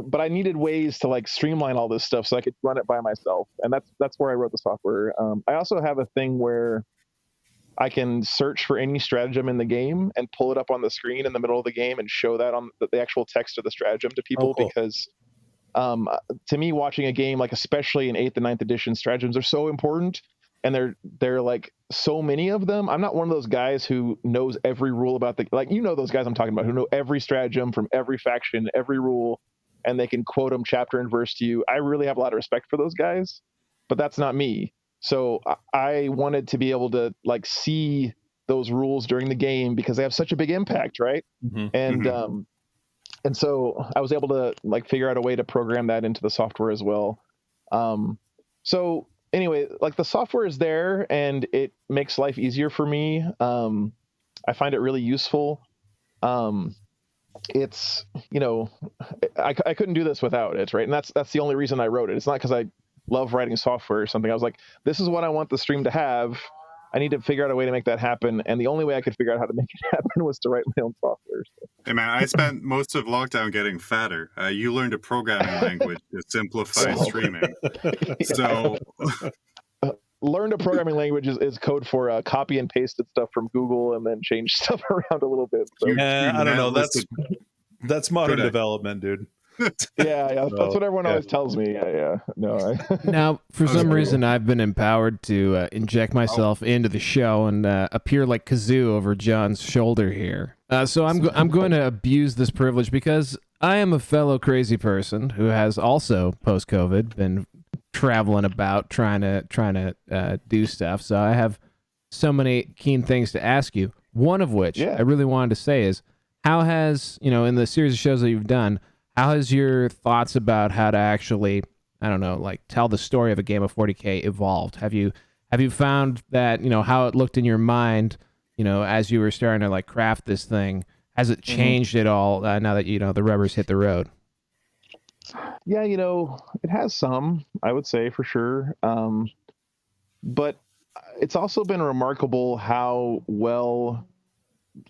but I needed ways to like streamline all this stuff so I could run it by myself, and that's where I wrote the software. I also have a thing where I can search for any stratagem in the game and pull it up on the screen in the middle of the game and show that on the actual text of the stratagem to people. Cool. Because to me, watching a game, like especially in 8th and 9th edition, stratagems are so important, and they're like so many of them. I'm not one of those guys who knows every rule about those guys I'm talking about, who know every stratagem from every faction, every rule, and they can quote them chapter and verse to you. I really have a lot of respect for those guys, but that's not me. So I wanted to be able to like see those rules during the game because they have such a big impact, right? Mm-hmm. And so I was able to like figure out a way to program that into the software as well. So anyway, like the software is there and it makes life easier for me. I find it really useful. It's, I couldn't do this without it, right? And that's the only reason I wrote it. It's not because I love writing software or something. I was like, this is what I want the stream to have. I need to figure out a way to make that happen. And the only way I could figure out how to make it happen was to write my own software. So. Hey man, I spent most of lockdown getting fatter. You learned a programming language to simplify streaming. So learned a programming language is code for copy and pasted stuff from Google and then change stuff around a little bit. So. I don't know. That's modern development, dude. Yeah, that's what everyone always tells me. Yeah. No. Now, for some reason, I've been empowered to inject myself into the show and appear like Kazoo over John's shoulder here. So I'm going to abuse this privilege because I am a fellow crazy person who has also post-COVID been traveling about trying to do stuff. So I have so many keen things to ask you. One of which I really wanted to say is, how has, in the series of shows that you've done, how has your thoughts about how to actually, I don't know, like tell the story of a game of 40K evolved? Have you found that, how it looked in your mind, as you were starting to like craft this thing? Has it changed at all now that, the rubber's hit the road? Yeah, it has some, I would say, for sure. But it's also been remarkable how well,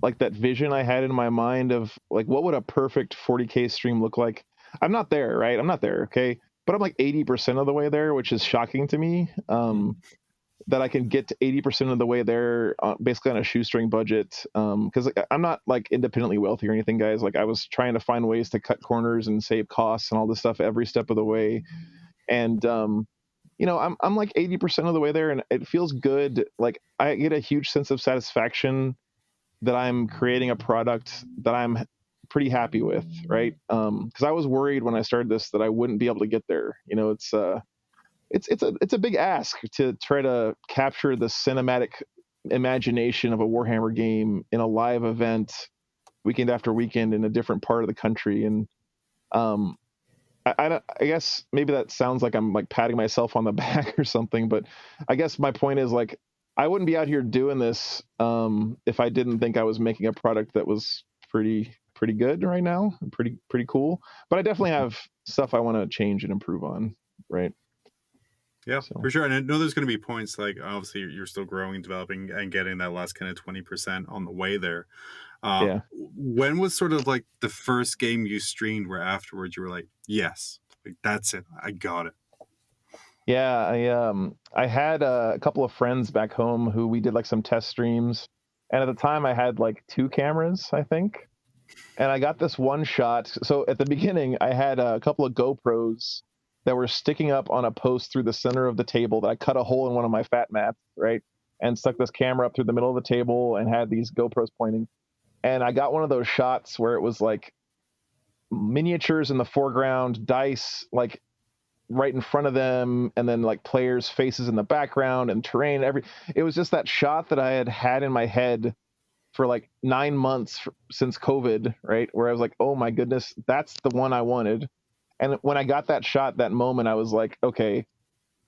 like that vision I had in my mind of like, what would a perfect 40K stream look like? I'm not there, right? I'm not there. Okay. But I'm like 80% of the way there, which is shocking to me. That I can get to 80% of the way there basically on a shoestring budget. Cause I'm not like independently wealthy or anything, guys. Like I was trying to find ways to cut corners and save costs and all this stuff every step of the way. And, I'm like 80% of the way there and it feels good. Like I get a huge sense of satisfaction that I'm creating a product that I'm pretty happy with, right? Because I was worried when I started this that I wouldn't be able to get there. It's a big ask to try to capture the cinematic imagination of a Warhammer game in a live event, weekend after weekend in a different part of the country. And I guess maybe that sounds like I'm like patting myself on the back or something, but I guess my point is like, I wouldn't be out here doing this if I didn't think I was making a product that was pretty good right now, pretty cool. But I definitely have stuff I want to change and improve on, right? Yeah, for sure. And I know there's going to be points like obviously you're still growing, developing, and getting that last kind of 20% on the way there. When was sort of like the first game you streamed where afterwards you were like, yes, like that's it, I got it? Yeah, I had a couple of friends back home who we did like some test streams, and at the time I had like 2 cameras, I think, and I got this one shot. So at the beginning, I had a couple of GoPros that were sticking up on a post through the center of the table that I cut a hole in one of my fat mats, right, and stuck this camera up through the middle of the table and had these GoPros pointing, and I got one of those shots where it was like miniatures in the foreground, dice like right in front of them, and then like players' faces in the background and terrain. It was just that shot that I had in my head for like 9 months since COVID, right? Where I was like, oh my goodness, that's the one I wanted. And when I got that shot, that moment, I was like, okay,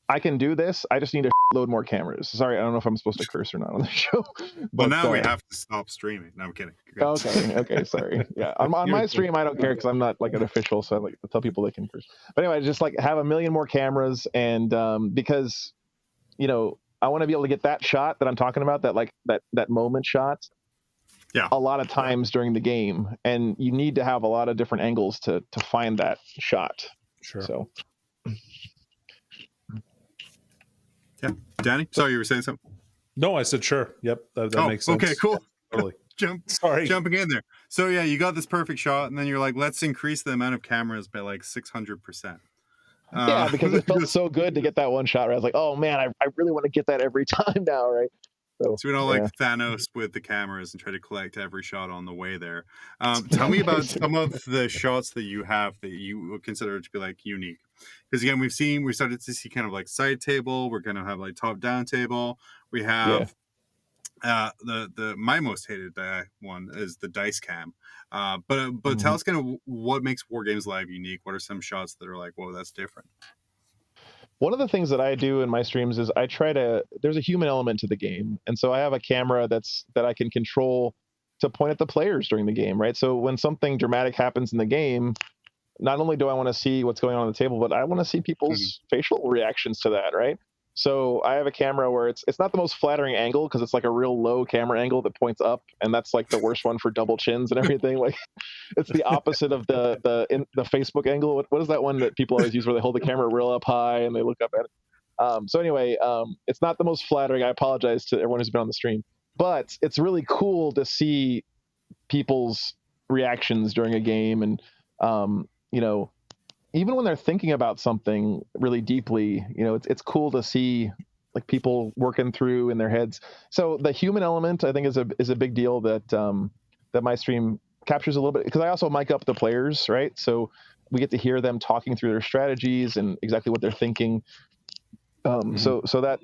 I can do this. I just need to load more cameras. Sorry, I don't know if I'm supposed to curse or not on the show. Well, now we have to stop streaming. No, I'm kidding. Okay, sorry. Yeah, on my stream, I don't care because I'm not like an official, so I like to tell people they can curse. But anyway, just like have a million more cameras, and because I want to be able to get that shot that I'm talking about, that moment shot. Yeah. A lot of times during the game, and you need to have a lot of different angles to find that shot. Sure. So. Yeah, Danny. Sorry, you were saying something. No, I said sure. Yep, that makes sense. Okay, cool. Totally. Jumping in there. So yeah, you got this perfect shot, and then you're like, let's increase the amount of cameras by like 600%. Yeah, because it felt so good to get that one shot. Where I was like, oh man, I really want to get that every time now, right? So we don't like Thanos with the cameras and try to collect every shot on the way there. Tell me about some of the shots that you have that you would consider to be like unique. Because again, we started to see kind of like side table. We're going to have like top down table. We have the my most hated one is the dice cam. But tell us kind of what makes Wargames Live unique. What are some shots that are like, whoa, that's different? One of the things that I do in my streams is there's a human element to the game. And so I have a camera that I can control to point at the players during the game, right? So when something dramatic happens in the game, not only do I want to see what's going on the table, but I want to see people's facial reactions to that, right? So I have a camera where it's not the most flattering angle because it's like a real low camera angle that points up, and that's like the worst one for double chins and everything. Like it's the opposite of the Facebook angle. What is that one that people always use where they hold the camera real up high and they look up at it? So anyway, it's not the most flattering. I apologize to everyone who's been on the stream, but it's really cool to see people's reactions during a game, and even when they're thinking about something really deeply, it's cool to see like people working through in their heads. So the human element, I think, is a big deal that my stream captures a little bit, because I also mic up the players, right? So we get to hear them talking through their strategies and exactly what they're thinking. So that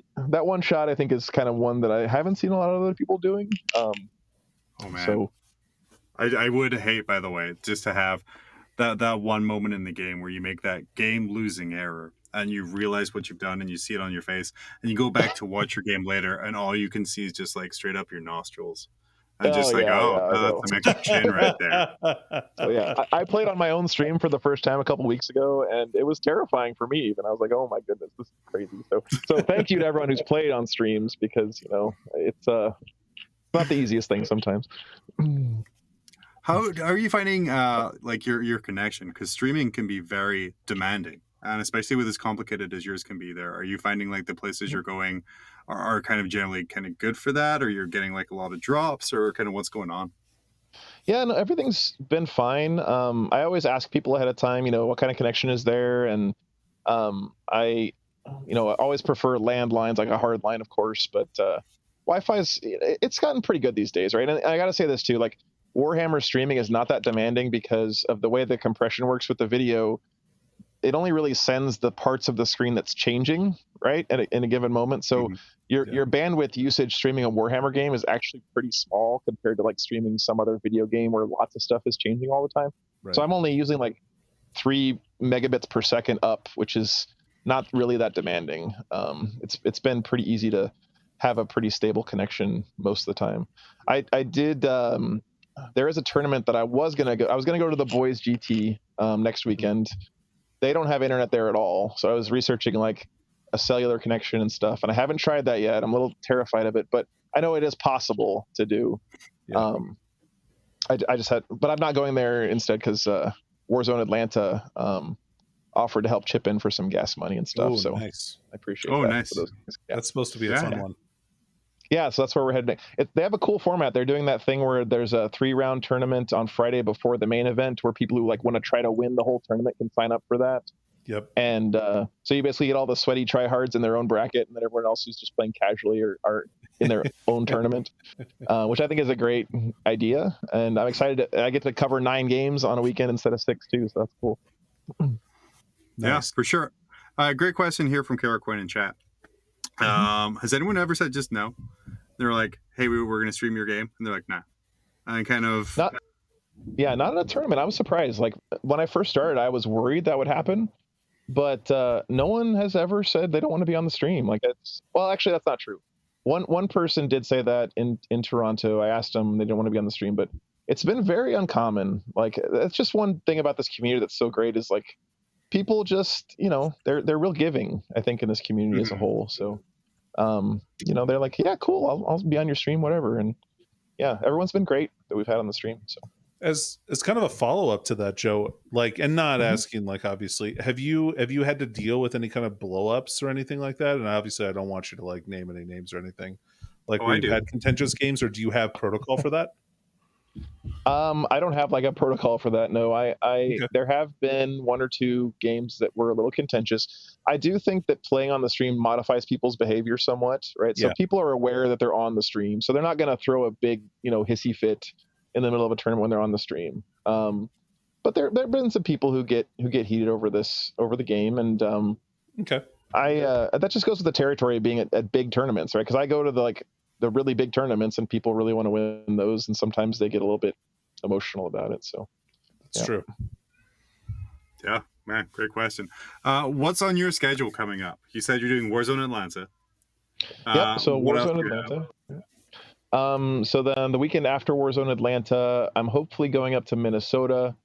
one shot, I think, is kind of one that I haven't seen a lot of other people doing. Oh man. So I would hate, by the way, just to have that one moment in the game where you make that game losing error and you realize what you've done and you see it on your face and you go back to watch your game later and all you can see is just like straight up your nostrils and that's an extra chin right there. So yeah, I played on my own stream for the first time a couple weeks ago, and it was terrifying for me even. I was like, oh my goodness, this is crazy. So thank you to everyone who's played on streams, because it's not the easiest thing sometimes. How are you finding like your connection? Because streaming can be very demanding, and especially with as complicated as yours can be. Are you finding like the places you're going are kind of generally kind of good for that, or you're getting like a lot of drops, or kind of what's going on? Yeah, no, everything's been fine. I always ask people ahead of time, what kind of connection is there, and I always prefer landlines, like a hard line, of course, but Wi-Fi's it's gotten pretty good these days, right? And I got to say this too, like, Warhammer streaming is not that demanding because of the way the compression works with the video. It only really sends the parts of the screen that's changing, right, in a given moment. So your bandwidth usage streaming a Warhammer game is actually pretty small compared to like streaming some other video game where lots of stuff is changing all the time. Right. So I'm only using like 3 megabits per second up, which is not really that demanding. It's been pretty easy to have a pretty stable connection most of the time. I did. There is a tournament that I was gonna go to the boys GT next weekend. They don't have internet there at all, so I was researching like a cellular connection and stuff, and I haven't tried that yet. I'm a little terrified of it, but I know it is possible to do. Yeah. I just had, but I'm not going there instead because Warzone Atlanta offered to help chip in for some gas money and stuff. So nice. I appreciate. Oh, that nice. That's supposed to be a fun one. Yeah, so that's where we're heading. They have a cool format. They're doing that thing where there's a 3-round tournament on Friday before the main event, where people who like want to try to win the whole tournament can sign up for that. Yep. And so you basically get all the sweaty tryhards in their own bracket, and then everyone else who's just playing casually are in their own tournament, which I think is a great idea. And I'm excited. I get to cover 9 games on a weekend instead of 6 too, so that's cool. Nice. Yeah, for sure. Great question here from Kara Quinn in chat. Has anyone ever said just no? They're like, hey, we're going to stream your game. And they're like, nah. And kind of... Not in a tournament. I was surprised. Like, when I first started, I was worried that would happen. But no one has ever said they don't want to be on the stream. Like, well, actually, that's not true. One person did say that in Toronto. I asked them, they didn't want to be on the stream, but it's been very uncommon. Like, that's just one thing about this community that's so great is, like, people just, they're real giving, I think, in this community as a whole. So, they're like, yeah, cool, I'll be on your stream, whatever. And yeah, everyone's been great that we've had on the stream. So as kind of a follow-up to that, Joe, like, and not asking, like, obviously, have you had to deal with any kind of blow-ups or anything like that? And obviously I don't want you to, like, name any names or anything, like, where you've had contentious games, or do you have protocol for that? I don't have like a protocol for that. No, Okay. There have been 1 or 2 games that were a little contentious. I do think that playing on the stream modifies people's behavior somewhat, right? So people are aware that they're on the stream, so they're not going to throw a big, hissy fit in the middle of a tournament when they're on the stream. But there have been some people who get heated over the game, and okay. That just goes with the territory of being at big tournaments, right? Because I go to the really big tournaments, and people really want to win those, and sometimes they get a little bit emotional about it. So that's true. Yeah, man, great question. What's on your schedule coming up? You said you're doing Warzone Atlanta. Yep. So Warzone Atlanta. So then the weekend after Warzone Atlanta, I'm hopefully going up to Minnesota.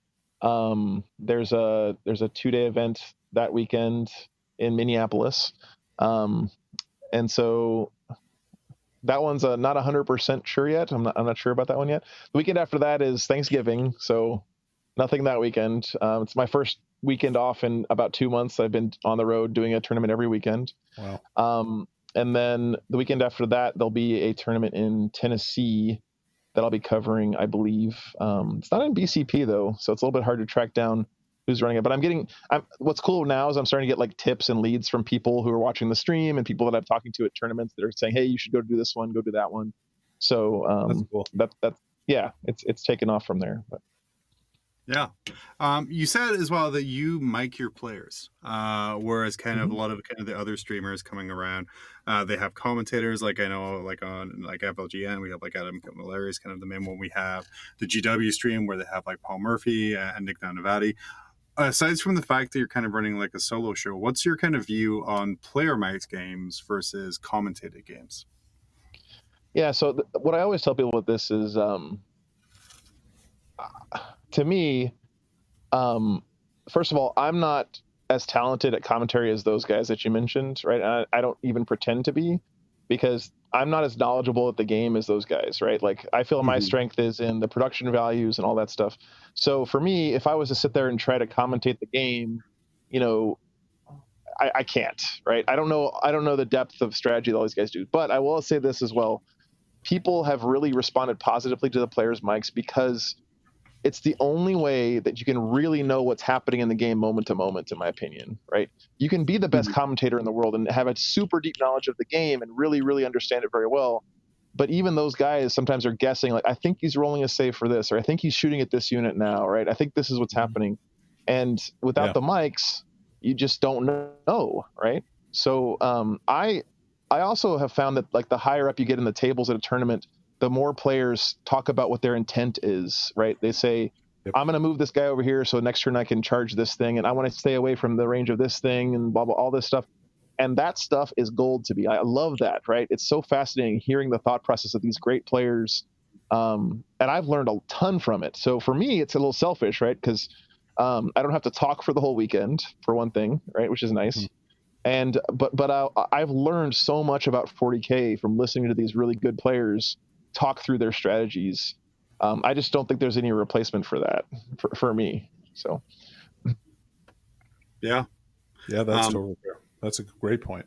There's a 2-day event that weekend in Minneapolis. And so that one's not 100% sure yet. I'm not sure about that one yet. The weekend after that is Thanksgiving, so nothing that weekend. It's my first weekend off in about 2 months. I've been on the road doing a tournament every weekend. Wow. And then the weekend after that, there'll be a tournament in Tennessee that I'll be covering, I believe. It's not in BCP though, so it's a little bit hard to track down who's running it. But what's cool now is I'm starting to get like tips and leads from people who are watching the stream and people that I'm talking to at tournaments that are saying, hey, you should go do this one, go do that one. So that's cool. It's taken off from there. But yeah. You said as well that you mic your players, whereas kind of a lot of the other streamers coming around, they have commentators. Like I know, like on like FLGN, we have like Adam Valeri is kind of the main one. We have the GW stream where they have like Paul Murphy and Nick Donavati. Aside from the fact that you're kind of running like a solo show, what's your kind of view on player mic'd games versus commentated games? Yeah. So what I always tell people with this is, to me, first of all, I'm not as talented at commentary as those guys that you mentioned, right? And I don't even pretend to be, because I'm not as knowledgeable at the game as those guys, right? Like I feel my strength is in the production values and all that stuff. So for me, if I was to sit there and try to commentate the game, I can't, right? I don't know the depth of strategy that all these guys do. But I will say this as well. People have really responded positively to the players' mics because it's the only way that you can really know what's happening in the game moment to moment, in my opinion, right? You can be the best commentator in the world and have a super deep knowledge of the game and really, really understand it very well. But even those guys sometimes are guessing, like, I think he's rolling a save for this, or I think he's shooting at this unit now, right? I think this is what's happening. And without the mics, you just don't know, right? So I also have found that, like, the higher up you get in the tables at a tournament, the more players talk about what their intent is, right? They say, I'm going to move this guy over here so next turn I can charge this thing, and I want to stay away from the range of this thing, and blah, blah, all this stuff. And that stuff is gold to me. I love that, right? It's so fascinating hearing the thought process of these great players. And I've learned a ton from it. So for me, it's a little selfish, right? Because I don't have to talk for the whole weekend, for one thing, right? Which is nice. And but I've learned so much about 40K from listening to these really good players talk through their strategies. I just don't think there's any replacement for that for me. So yeah, that's totally fair. That's a great point.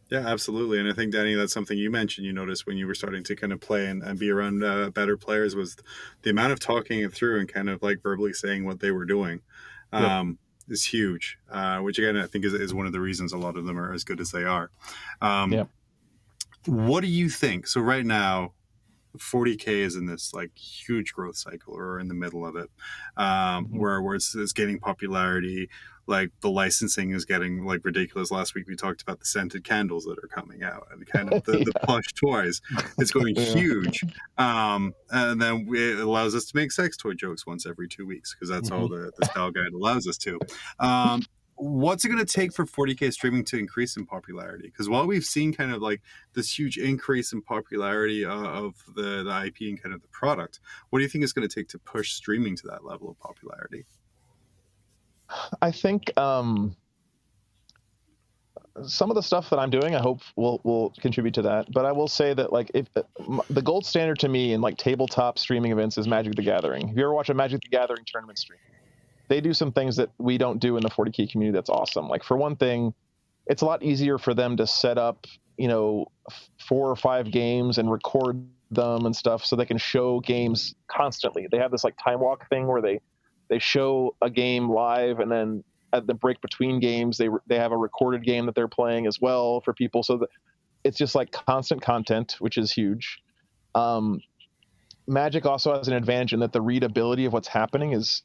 Yeah, absolutely. And I think, Danny, that's something you mentioned you noticed when you were starting to kind of play and be around better players, was the amount of talking it through and kind of like verbally saying what they were doing. is huge, which again I think is one of the reasons a lot of them are as good as they are. What do you think? So right now, 40K is in this like huge growth cycle, or in the middle of it, where it's gaining popularity. Like the licensing is getting like ridiculous. Last week we talked about the scented candles that are coming out, and kind of the plush toys. It's going huge, and then it allows us to make sex toy jokes once every 2 weeks, because that's all the style guide allows us to. What's it going to take for 40K streaming to increase in popularity? Because while we've seen kind of like this huge increase in popularity of the IP and kind of the product, what do you think it's going to take to push streaming to that level of popularity? I think some of the stuff that I'm doing, I hope will contribute to that. But I will say that like if the gold standard to me in like tabletop streaming events is Magic the Gathering. If you ever watch a Magic the Gathering tournament stream, they do some things that we don't do in the 40K community. That's awesome. Like for one thing, it's a lot easier for them to set up, 4 or 5 games and record them and stuff, so they can show games constantly. They have this like time walk thing where they show a game live, and then at the break between games, they have a recorded game that they're playing as well for people. So that it's just like constant content, which is huge. Magic also has an advantage in that the readability of what's happening is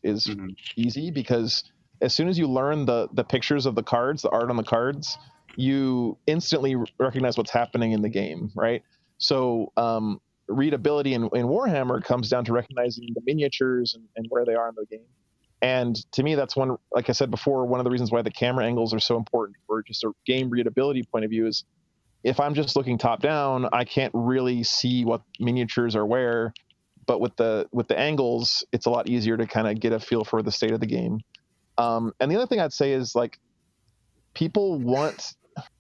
easy, because as soon as you learn the pictures of the cards, the art on the cards, you instantly recognize what's happening in the game, right? So readability in Warhammer comes down to recognizing the miniatures and where they are in the game. And to me, that's one, like I said before, one of the reasons why the camera angles are so important for just a game readability point of view is if I'm just looking top down, I can't really see what miniatures are where. But with the angles, it's a lot easier to kind of get a feel for the state of the game. And the other thing I'd say is like people want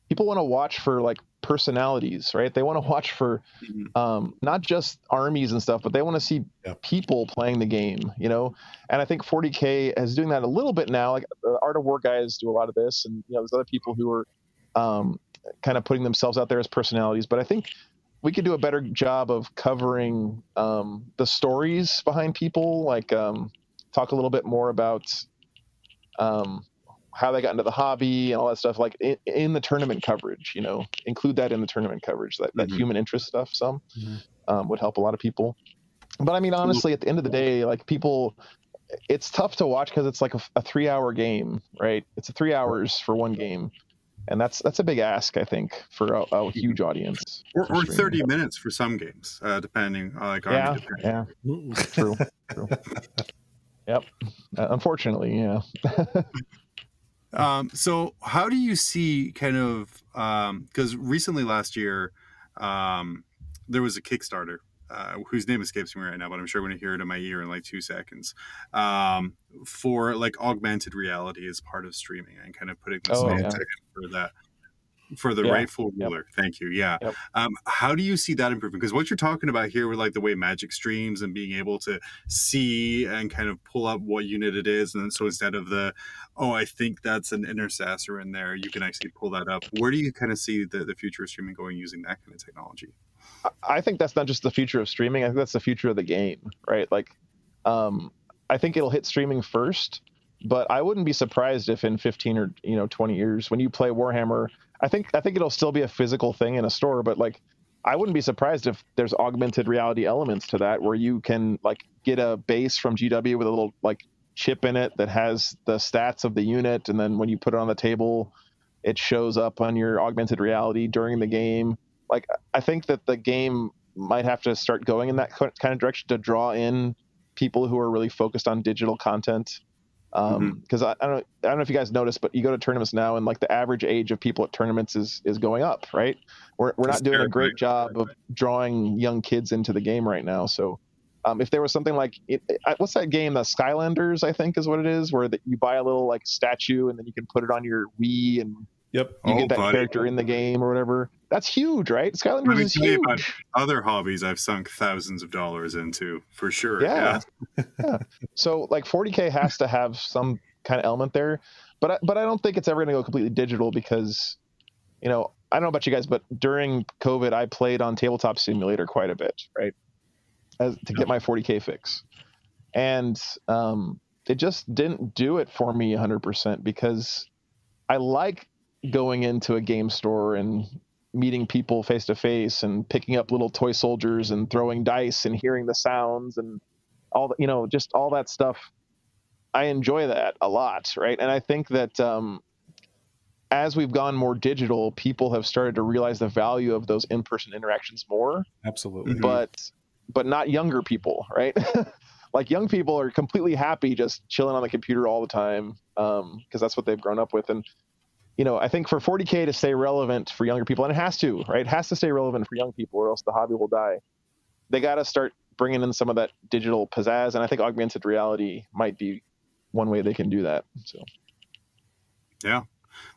to watch for like personalities, right? They want to watch for not just armies and stuff, but they want to see people playing the game, And I think 40K is doing that a little bit now. Like the Art of War guys do a lot of this, and there's other people who are kind of putting themselves out there as personalities. But I think we could do a better job of covering the stories behind people, like talk a little bit more about how they got into the hobby and all that stuff, like in the tournament coverage, include that in the tournament coverage, that human interest stuff would help a lot of people. But I mean, honestly, at the end of the day, like people, it's tough to watch because it's like a 3-hour game, right? It's 3 hours for one game. And that's a big ask, I think, for a huge audience. Or 30 minutes for some games, depending. Yeah. True. Yep. Unfortunately, yeah. So how do you see kind of, because recently last year, there was a Kickstarter, whose name escapes me right now, but I'm sure I'm going to hear it in my ear in like 2 seconds, for like augmented reality as part of streaming and kind of putting this for that. For the rightful ruler. Thank you. Yeah. Yep. How do you see that improving? Because what you're talking about here with like the way Magic streams and being able to see and kind of pull up what unit it is. And so instead of I think that's an intercessor in there, you can actually pull that up. Where do you kind of see the future of streaming going using that kind of technology? I think that's not just the future of streaming. I think that's the future of the game, right? Like, I think it'll hit streaming first, but I wouldn't be surprised if in 15 or 20 years when you play Warhammer, I think it'll still be a physical thing in a store, but like I wouldn't be surprised if there's augmented reality elements to that where you can like get a base from GW with a little like chip in it that has the stats of the unit, and then when you put it on the table, it shows up on your augmented reality during the game. Like I think that the game might have to start going in that kind of direction to draw in people who are really focused on digital content. Because I don't know if you guys noticed, but you go to tournaments now and like the average age of people at tournaments is going up, right? We're not doing a great job of drawing young kids into the game right now. So if there was something like what's that game, the Skylanders, I think is what it is, where you buy a little like statue and then you can put it on your Wii and you get that character in the game or whatever. That's huge, right? Skylanders is huge. About other hobbies I've sunk thousands of dollars into, for sure. Yeah. So like 40K has to have some kind of element there, but I don't think it's ever going to go completely digital because, I don't know about you guys, but during COVID, I played on Tabletop Simulator quite a bit, right? To get my 40K fix. And didn't do it for me 100%, because I like going into a game store and meeting people face to face and picking up little toy soldiers and throwing dice and hearing the sounds and all the, just all that stuff. I enjoy that a lot, right? And I think that as we've gone more digital, people have started to realize the value of those in-person interactions more. Absolutely. But not younger people, right? Like young people are completely happy just chilling on the computer all the time, because that's what they've grown up with. And I think for 40K to stay relevant for younger people, and it has to, right? It has to stay relevant for young people, or else the hobby will die. They got to start bringing in some of that digital pizzazz, and I think augmented reality might be one way they can do that. So, yeah,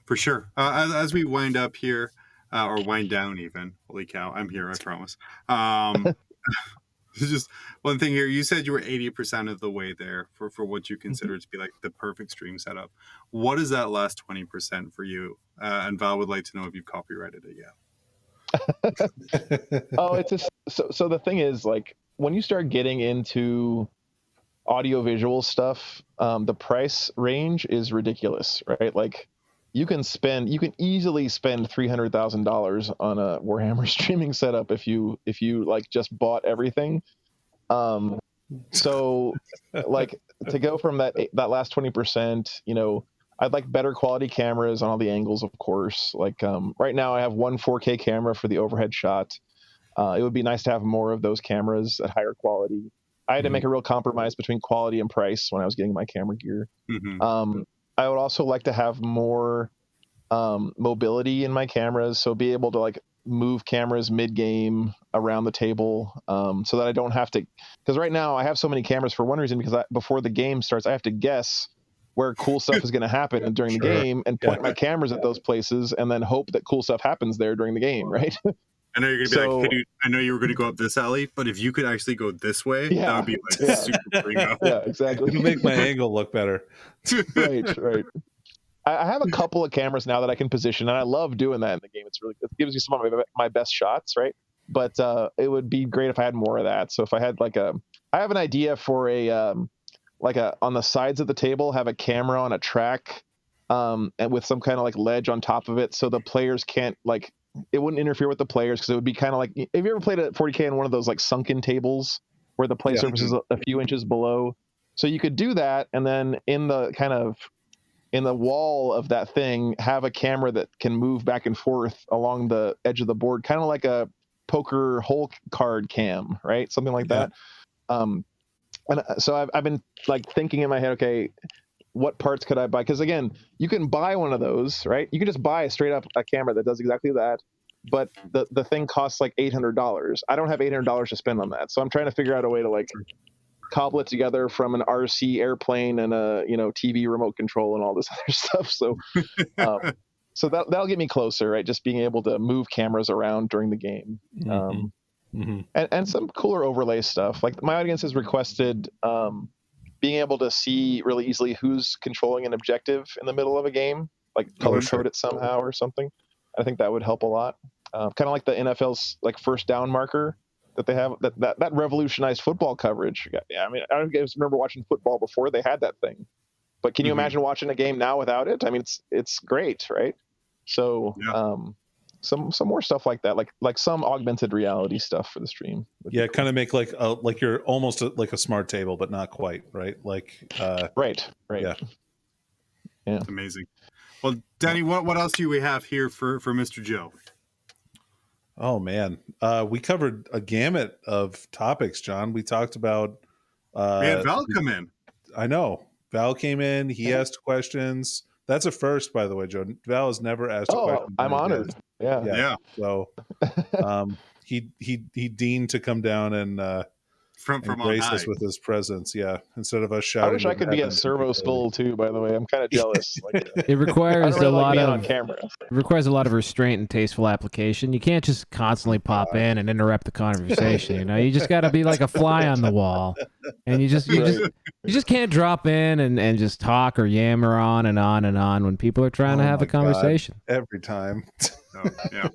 for sure. As we wind up here, or wind down even, holy cow, I'm here, I promise. Just one thing here. You said you were 80% of the way there for what you consider to be like the perfect stream setup. What is that last 20% for you? And Val would like to know if you've copyrighted it yet. Oh, it's just so the thing is, like, when you start getting into audio visual stuff, the price range is ridiculous, right? Like, you can easily spend $300,000 on a Warhammer streaming setup if you like just bought everything. So like, to go from that last 20%, I'd like better quality cameras on all the angles, of course. Like, right now I have one 4K camera for the overhead shot. It would be nice to have more of those cameras at higher quality. I had to make a real compromise between quality and price when I was getting my camera gear. I would also like to have more mobility in my cameras, so be able to like move cameras mid-game around the table, so that I don't have to, because right now I have so many cameras for one reason, because before the game starts I have to guess where cool stuff is going to happen during the game and point my cameras at those places and then hope that cool stuff happens there during the game, right? I know you're going to be like, hey, dude, I know you were going to go up this alley, but if you could actually go this way, that would be like super primo. Yeah, exactly. It'll make my angle look better. Right. I have a couple of cameras now that I can position, and I love doing that in the game. It gives you some of my best shots, right? But it would be great if I had more of that. So if I had I have an idea for on the sides of the table, have a camera on a track, and with some kind of like ledge on top of it, so the players can't it wouldn't interfere with the players, because it would be kind of like, have you ever played at 40K on one of those like sunken tables where the play surface is a few inches below? So you could do that, and then in the wall of that thing, have a camera that can move back and forth along the edge of the board, kind of like a poker hole card cam, right? Something like that. And so I've been like thinking in my head, okay, what parts could I buy? Because again, you can buy one of those, right? You can just buy straight up a camera that does exactly that, but the thing costs like $800. I don't have $800 to spend on that, so I'm trying to figure out a way to like cobble it together from an RC airplane and a TV remote control and all this other stuff. So so that'll get me closer, right? Just being able to move cameras around during the game. And some cooler overlay stuff. Like, my audience has requested being able to see really easily who's controlling an objective in the middle of a game, like color code it somehow or something. I think that would help a lot. Kind of like the NFL's like first down marker that they have, that revolutionized football coverage. Yeah, I mean, I don't remember watching football before they had that thing, but can you imagine watching a game now without it? I mean, it's great, right? So some more stuff like that, like some augmented reality stuff for the stream. Yeah, cool. Kind of make like you're almost like a smart table, but not quite, right? Like right. Yeah. That's amazing. Well, Danny, what else do we have here for Mr. Joe? Oh man, we covered a gamut of topics, John. We talked about we had Val come in. I know Val came in. He asked questions. That's a first, by the way, Joe. Val has never asked a question. I'm honored. Yeah. So he deigned to come down and from grace us with his presence. Yeah, instead of us shouting. I wish I could be a servo skull too. By the way, I'm kind of jealous. It requires a lot of on camera. It requires a lot of restraint and tasteful application. You can't just constantly pop in and interrupt the conversation. You just got to be like a fly on the wall, and you just can't drop in and just talk or yammer on and on and on when people are trying to have a conversation. God. Every time. Yeah.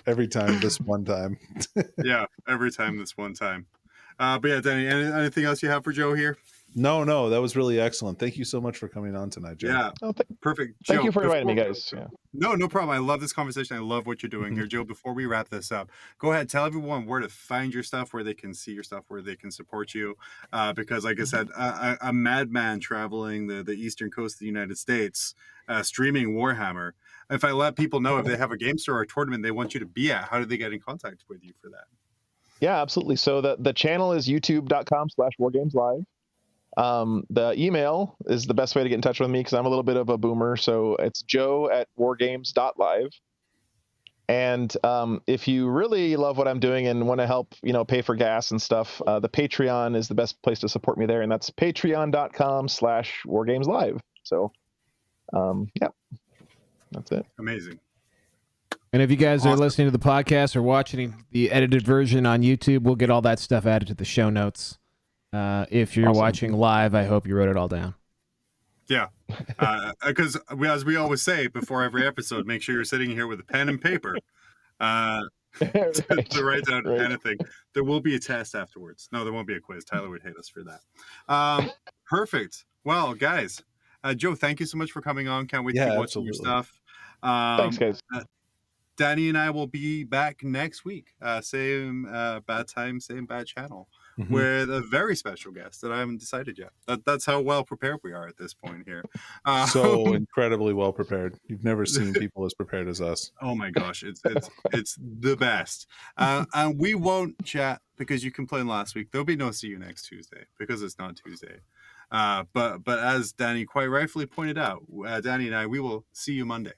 Every time this one time. Yeah, every time this one time. But yeah, Danny, anything else you have for Joe here? No, that was really excellent. Thank you so much for coming on tonight, Joe. Yeah, Oh, perfect. thank Joe, you for inviting me, before- guys. Yeah. No problem. I love this conversation. I love what you're doing here, Joe. Before we wrap this up, go ahead, tell everyone where to find your stuff, where they can see your stuff, where they can support you. Because, like I said, a madman traveling the eastern coast of the United States, streaming Warhammer. If I let people know if they have a game store or a tournament they want you to be at, how do they get in contact with you for that? Yeah, absolutely. So the channel is youtube.com/wargameslive. The email is the best way to get in touch with me because I'm a little bit of a boomer. So it's joe@wargames.live. And if you really love what I'm doing and want to help, pay for gas and stuff, the Patreon is the best place to support me there. And that's patreon.com/wargameslive. So, yeah, that's it. Amazing. And if you guys are Awesome. listening to the podcast or watching the edited version on YouTube, we'll get all that stuff added to the show notes. If you're Awesome. watching live, I hope you wrote it all down. Yeah, because as we always say before every episode, make sure you're sitting here with a pen and paper to write down Right. anything. There will be a test afterwards. No, there won't be a quiz. Tyler would hate us for that. Perfect. Well, guys, Joe, thank you so much for coming on. Can't wait to Yeah, keep watching your absolutely. stuff. Thanks, guys. Danny and I will be back next week. Same bad time, same bad channel. Mhm. With a very special guest that I haven't decided yet. That's how well prepared we are at this point here. So incredibly well prepared. You've never seen people as prepared as us. Oh my gosh, it's the best. And we won't chat because you complained last week. There'll be no see you next Tuesday because it's not Tuesday. But as Danny quite rightfully pointed out, Danny and I, we will see you Monday.